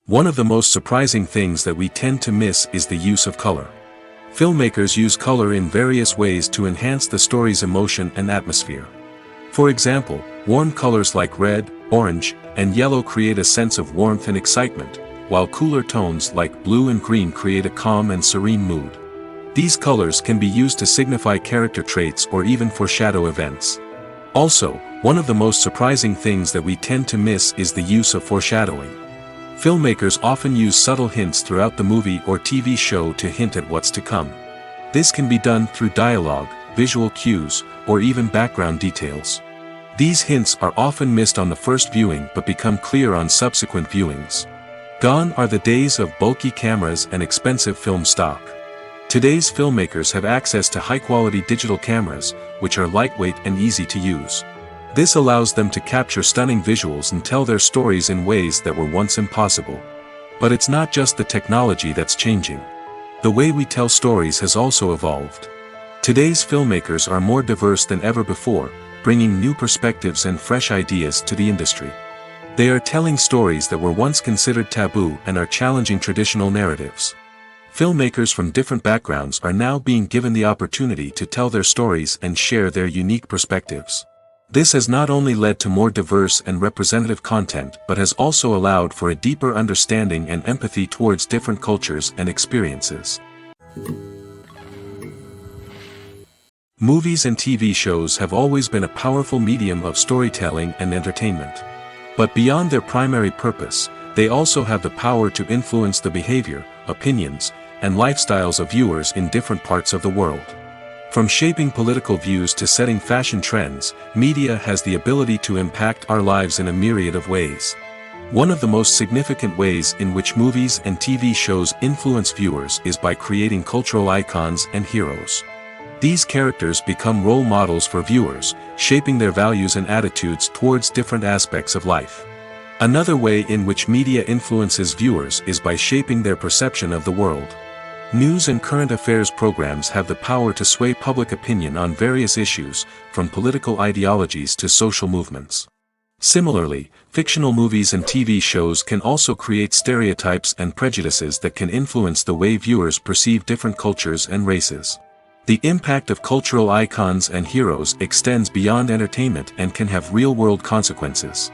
One of the most surprising things that we tend to miss is the use of color. Filmmakers use color in various ways to enhance the story's emotion and atmosphere. For example, warm colors like red, orange, and yellow create a sense of warmth and excitement, while cooler tones like blue and green create a calm and serene mood. These colors can be used to signify character traits or even foreshadow events. Also, one of the most surprising things that we tend to miss is the use of foreshadowing. Filmmakers often use subtle hints throughout the movie or TV show to hint at what's to come. This can be done through dialogue, visual cues, or even background details. These hints are often missed on the first viewing but become clear on subsequent viewings. Gone are the days of bulky cameras and expensive film stock. Today's filmmakers have access to high-quality digital cameras, which are lightweight and easy to use. This allows them to capture stunning visuals and tell their stories in ways that were once impossible. But it's not just the technology that's changing. The way we tell stories has also evolved. Today's filmmakers are more diverse than ever before, bringing new perspectives and fresh ideas to the industry. They are telling stories that were once considered taboo and are challenging traditional narratives. Filmmakers from different backgrounds are now being given the opportunity to tell their stories and share their unique perspectives. This has not only led to more diverse and representative content but has also allowed for a deeper understanding and empathy towards different cultures and experiences. Movies and TV shows have always been a powerful medium of storytelling and entertainment. But beyond their primary purpose, they also have the power to influence the behavior, opinions, and lifestyles of viewers in different parts of the world. From shaping political views to setting fashion trends, media has the ability to impact our lives in a myriad of ways. One of the most significant ways in which movies and TV shows influence viewers is by creating cultural icons and heroes. These characters become role models for viewers, shaping their values and attitudes towards different aspects of life. Another way in which media influences viewers is by shaping their perception of the world. News and current affairs programs have the power to sway public opinion on various issues, from political ideologies to social movements. Similarly, fictional movies and TV shows can also create stereotypes and prejudices that can influence the way viewers perceive different cultures and races. The impact of cultural icons and heroes extends beyond entertainment and can have real-world consequences.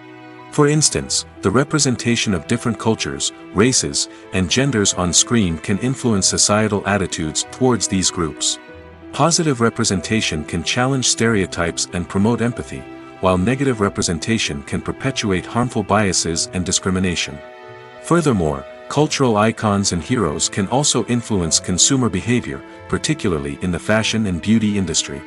For instance, the representation of different cultures, races, and genders on screen can influence societal attitudes towards these groups. Positive representation can challenge stereotypes and promote empathy, while negative representation can perpetuate harmful biases and discrimination. Furthermore, cultural icons and heroes can also influence consumer behavior, particularly in the fashion and beauty industry.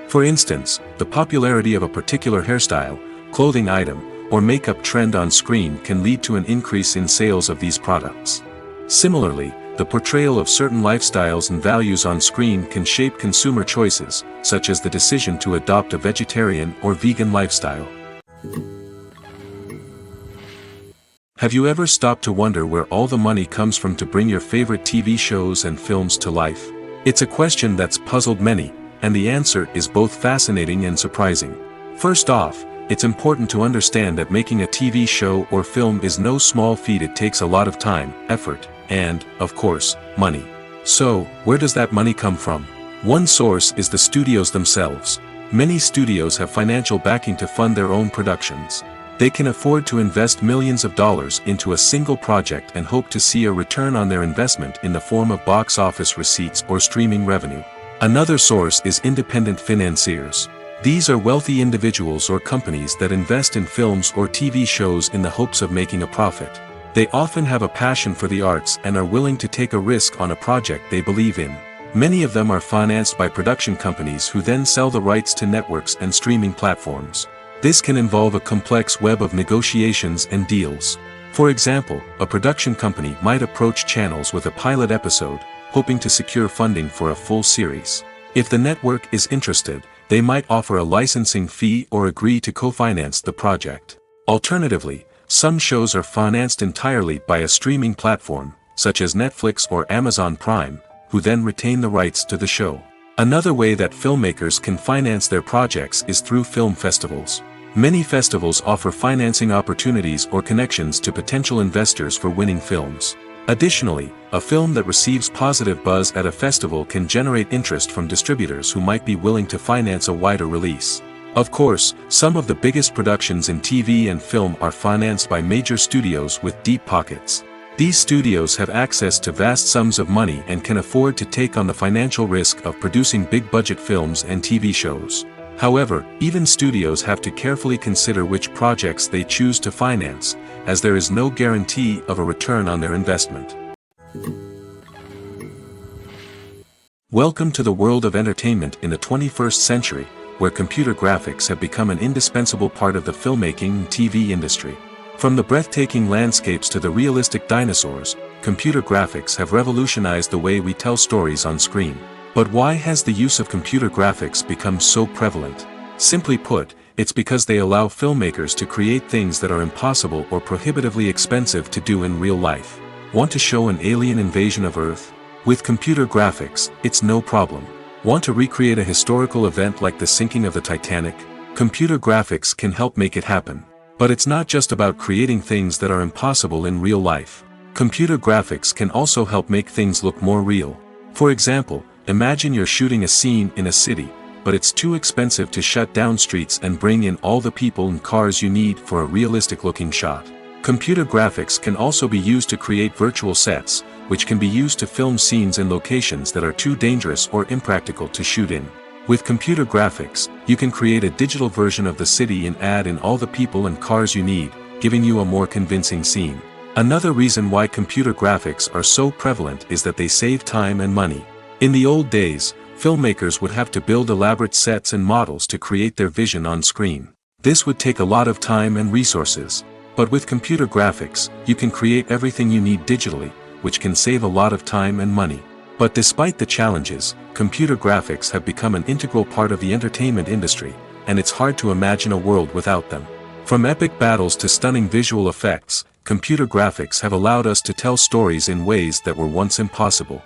For instance, the popularity of a particular hairstyle, clothing item, or makeup trend on screen can lead to an increase in sales of these products. Similarly, the portrayal of certain lifestyles and values on screen can shape consumer choices, such as the decision to adopt a vegetarian or vegan lifestyle. Have you ever stopped to wonder where all the money comes from to bring your favorite TV shows and films to life? It's a question that's puzzled many, and the answer is both fascinating and surprising. First off, it's important to understand that making a TV show or film is no small feat. It takes a lot of time, effort, and, of course, money. So, where does that money come from? One source is the studios themselves. Many studios have financial backing to fund their own productions. They can afford to invest millions of dollars into a single project and hope to see a return on their investment in the form of box office receipts or streaming revenue. Another source is independent financiers. These are wealthy individuals or companies that invest in films or TV shows in the hopes of making a profit. They often have a passion for the arts and are willing to take a risk on a project they believe in. Many of them are financed by production companies who then sell the rights to networks and streaming platforms. This can involve a complex web of negotiations and deals. For example, a production company might approach channels with a pilot episode, hoping to secure funding for a full series. If the network is interested, they might offer a licensing fee or agree to co-finance the project. Alternatively, some shows are financed entirely by a streaming platform, such as Netflix or Amazon Prime, who then retain the rights to the show. Another way that filmmakers can finance their projects is through film festivals. Many festivals offer financing opportunities or connections to potential investors for winning films. Additionally, a film that receives positive buzz at a festival can generate interest from distributors who might be willing to finance a wider release. Of course, some of the biggest productions in TV and film are financed by major studios with deep pockets. These studios have access to vast sums of money and can afford to take on the financial risk of producing big-budget films and TV shows. However, even studios have to carefully consider which projects they choose to finance, as there is no guarantee of a return on their investment. Welcome to the world of entertainment in the 21st century, where computer graphics have become an indispensable part of the filmmaking and TV industry. From the breathtaking landscapes to the realistic dinosaurs, computer graphics have revolutionized the way we tell stories on screen. But why has the use of computer graphics become so prevalent? Simply put, it's because they allow filmmakers to create things that are impossible or prohibitively expensive to do in real life. Want to show an alien invasion of Earth? With computer graphics, it's no problem. Want to recreate a historical event like the sinking of the Titanic? Computer graphics can help make it happen. But it's not just about creating things that are impossible in real life. Computer graphics can also help make things look more real. For example, imagine you're shooting a scene in a city, but it's too expensive to shut down streets and bring in all the people and cars you need for a realistic-looking shot. Computer graphics can also be used to create virtual sets, which can be used to film scenes in locations that are too dangerous or impractical to shoot in. With computer graphics, you can create a digital version of the city and add in all the people and cars you need, giving you a more convincing scene. Another reason why computer graphics are so prevalent is that they save time and money. In the old days, filmmakers would have to build elaborate sets and models to create their vision on screen. This would take a lot of time and resources. But with computer graphics, you can create everything you need digitally, which can save a lot of time and money. But despite the challenges, computer graphics have become an integral part of the entertainment industry, and it's hard to imagine a world without them. From epic battles to stunning visual effects, computer graphics have allowed us to tell stories in ways that were once impossible.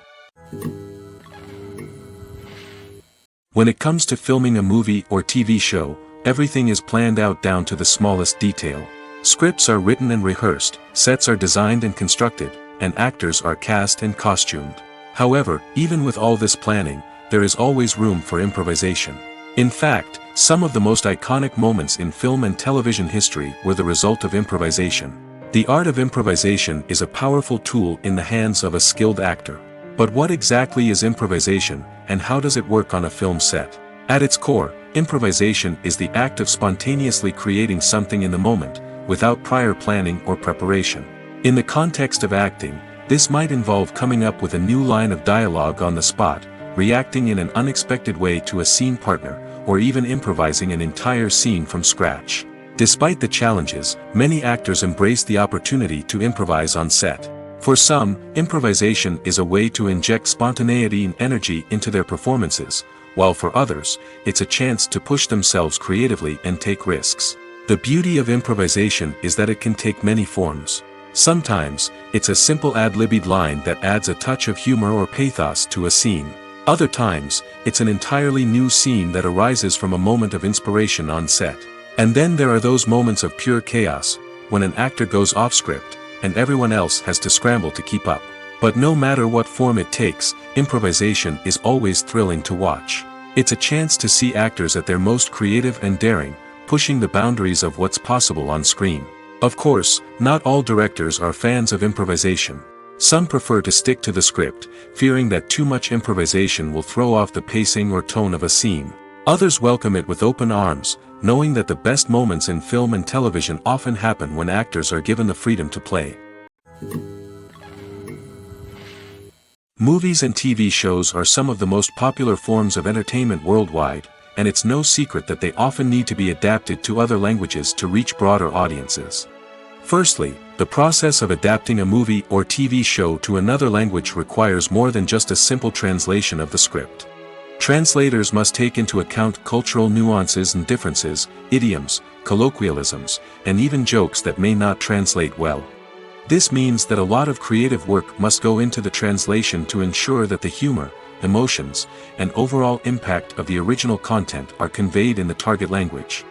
When it comes to filming a movie or TV show, everything is planned out down to the smallest detail. Scripts are written and rehearsed, sets are designed and constructed, and actors are cast and costumed. However, even with all this planning, there is always room for improvisation. In fact, some of the most iconic moments in film and television history were the result of improvisation. The art of improvisation is a powerful tool in the hands of a skilled actor. But what exactly is improvisation, and how does it work on a film set? At its core, improvisation is the act of spontaneously creating something in the moment, without prior planning or preparation. In the context of acting, this might involve coming up with a new line of dialogue on the spot, reacting in an unexpected way to a scene partner, or even improvising an entire scene from scratch. Despite the challenges, many actors embrace the opportunity to improvise on set. For some, improvisation is a way to inject spontaneity and energy into their performances, while for others, it's a chance to push themselves creatively and take risks. The beauty of improvisation is that it can take many forms. Sometimes, it's a simple ad-libbed line that adds a touch of humor or pathos to a scene. Other times, it's an entirely new scene that arises from a moment of inspiration on set. And then there are those moments of pure chaos, when an actor goes off script, and everyone else has to scramble to keep up. But no matter what form it takes, improvisation is always thrilling to watch. It's a chance to see actors at their most creative and daring, pushing the boundaries of what's possible on screen. Of course, not all directors are fans of improvisation. Some prefer to stick to the script, fearing that too much improvisation will throw off the pacing or tone of a scene. Others welcome it with open arms, knowing that the best moments in film and television often happen when actors are given the freedom to play. Movies and TV shows are some of the most popular forms of entertainment worldwide, and it's no secret that they often need to be adapted to other languages to reach broader audiences. Firstly, the process of adapting a movie or TV show to another language requires more than just a simple translation of the script. Translators must take into account cultural nuances and differences, idioms, colloquialisms, and even jokes that may not translate well. This means that a lot of creative work must go into the translation to ensure that the humor, emotions, and overall impact of the original content are conveyed in the target language.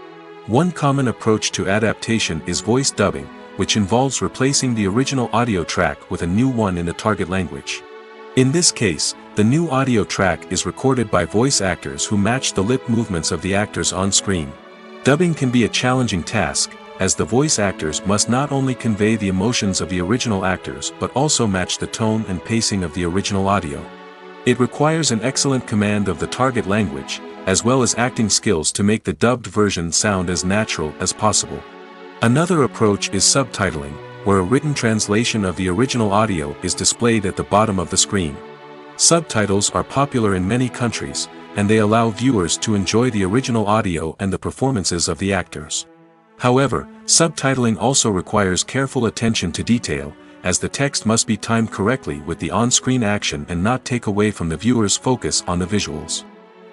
One common approach to adaptation is voice dubbing, which involves replacing the original audio track with a new one in the target language. In this case, the new audio track is recorded by voice actors who match the lip movements of the actors on screen. Dubbing can be a challenging task, as the voice actors must not only convey the emotions of the original actors but also match the tone and pacing of the original audio. It requires an excellent command of the target language, as well as acting skills to make the dubbed version sound as natural as possible. Another approach is subtitling, where a written translation of the original audio is displayed at the bottom of the screen. Subtitles are popular in many countries, and they allow viewers to enjoy the original audio and the performances of the actors. However, subtitling also requires careful attention to detail, as the text must be timed correctly with the on-screen action and not take away from the viewer's focus on the visuals.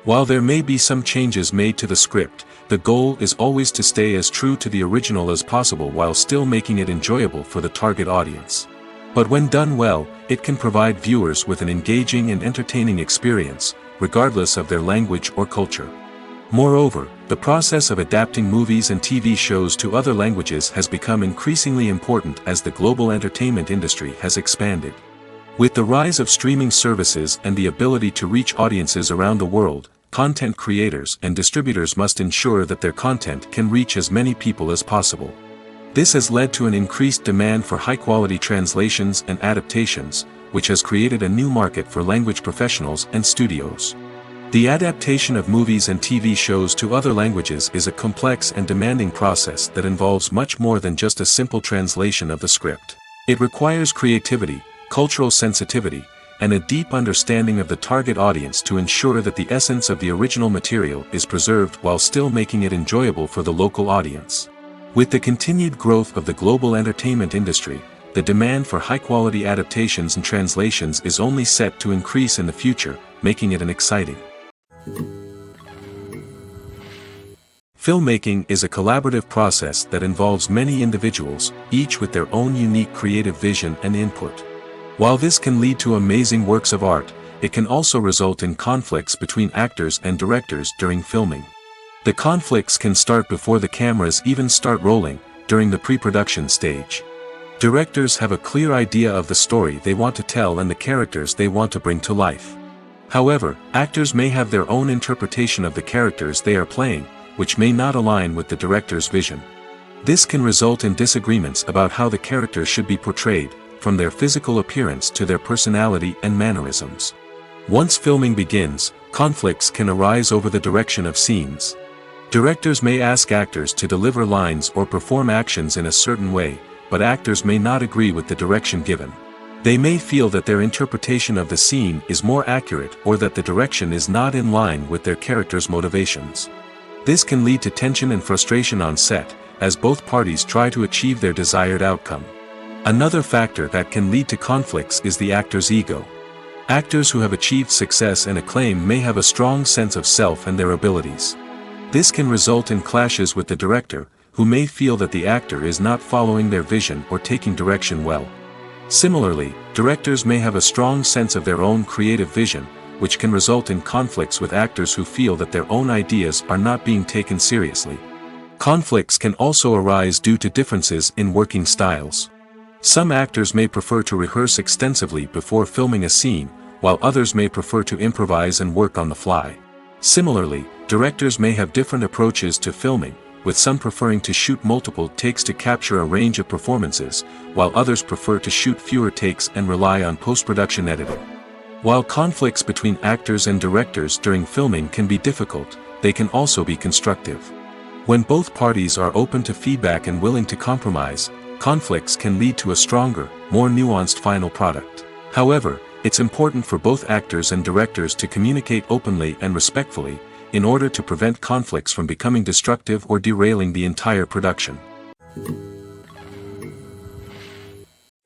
While there may be some changes made to the script, the goal is always to stay as true to the original as possible while still making it enjoyable for the target audience. But when done well, it can provide viewers with an engaging and entertaining experience, regardless of their language or culture. Moreover, the process of adapting movies and TV shows to other languages has become increasingly important as the global entertainment industry has expanded. With the rise of streaming services and the ability to reach audiences around the world, content creators and distributors must ensure that their content can reach as many people as possible. This has led to an increased demand for high-quality translations and adaptations, which has created a new market for language professionals and studios. The adaptation of movies and TV shows to other languages is a complex and demanding process that involves much more than just a simple translation of the script. It requires creativity, cultural sensitivity, and a deep understanding of the target audience to ensure that the essence of the original material is preserved while still making it enjoyable for the local audience. With the continued growth of the global entertainment industry, the demand for high-quality adaptations and translations is only set to increase in the future, making it an exciting. Filmmaking is a collaborative process that involves many individuals, each with their own unique creative vision and input. While this can lead to amazing works of art, it can also result in conflicts between actors and directors during filming. The conflicts can start before the cameras even start rolling, during the pre-production stage. Directors have a clear idea of the story they want to tell and the characters they want to bring to life. However, actors may have their own interpretation of the characters they are playing, which may not align with the director's vision. This can result in disagreements about how the characters should be portrayed, from their physical appearance to their personality and mannerisms. Once filming begins, conflicts can arise over the direction of scenes. Directors may ask actors to deliver lines or perform actions in a certain way, but actors may not agree with the direction given. They may feel that their interpretation of the scene is more accurate or that the direction is not in line with their character's motivations. This can lead to tension and frustration on set, as both parties try to achieve their desired outcome. Another factor that can lead to conflicts is the actor's ego. Actors who have achieved success and acclaim may have a strong sense of self and their abilities. This can result in clashes with the director, who may feel that the actor is not following their vision or taking direction well. Similarly, directors may have a strong sense of their own creative vision, which can result in conflicts with actors who feel that their own ideas are not being taken seriously. Conflicts can also arise due to differences in working styles. Some actors may prefer to rehearse extensively before filming a scene, while others may prefer to improvise and work on the fly. Similarly, directors may have different approaches to filming, with some preferring to shoot multiple takes to capture a range of performances, while others prefer to shoot fewer takes and rely on post-production editing. While conflicts between actors and directors during filming can be difficult, they can also be constructive. When both parties are open to feedback and willing to compromise, conflicts can lead to a stronger, more nuanced final product. However, it's important for both actors and directors to communicate openly and respectfully, in order to prevent conflicts from becoming destructive or derailing the entire production.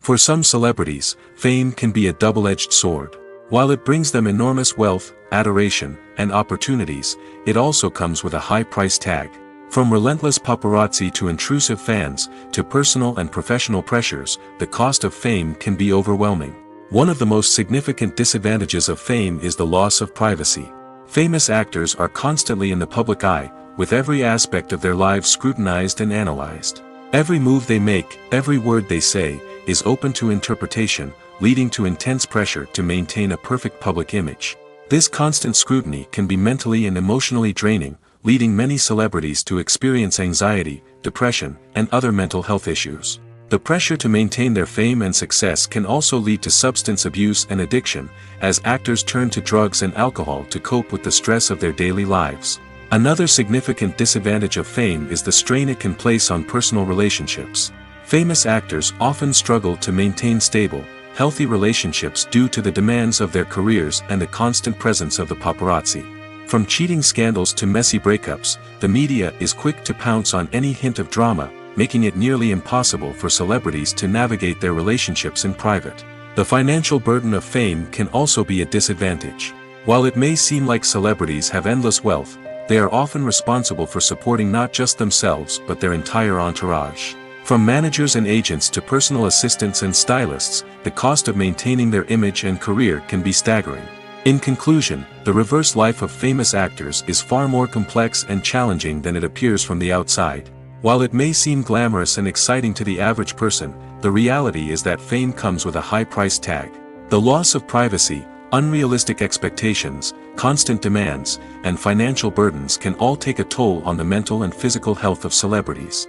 For some celebrities, fame can be a double-edged sword. While it brings them enormous wealth, adoration, and opportunities, it also comes with a high price tag. From relentless paparazzi to intrusive fans, to personal and professional pressures, the cost of fame can be overwhelming. One of the most significant disadvantages of fame is the loss of privacy. Famous actors are constantly in the public eye, with every aspect of their lives scrutinized and analyzed. Every move they make, every word they say, is open to interpretation, leading to intense pressure to maintain a perfect public image. This constant scrutiny can be mentally and emotionally draining, leading many celebrities to experience anxiety, depression, and other mental health issues. The pressure to maintain their fame and success can also lead to substance abuse and addiction, as actors turn to drugs and alcohol to cope with the stress of their daily lives. Another significant disadvantage of fame is the strain it can place on personal relationships. Famous actors often struggle to maintain stable, healthy relationships due to the demands of their careers and the constant presence of the paparazzi. From cheating scandals to messy breakups, the media is quick to pounce on any hint of drama, making it nearly impossible for celebrities to navigate their relationships in private. The financial burden of fame can also be a disadvantage. While it may seem like celebrities have endless wealth, they are often responsible for supporting not just themselves but their entire entourage. From managers and agents to personal assistants and stylists, the cost of maintaining their image and career can be staggering. In conclusion, the reverse life of famous actors is far more complex and challenging than it appears from the outside. While it may seem glamorous and exciting to the average person, the reality is that fame comes with a high price tag. The loss of privacy, unrealistic expectations, constant demands, and financial burdens can all take a toll on the mental and physical health of celebrities.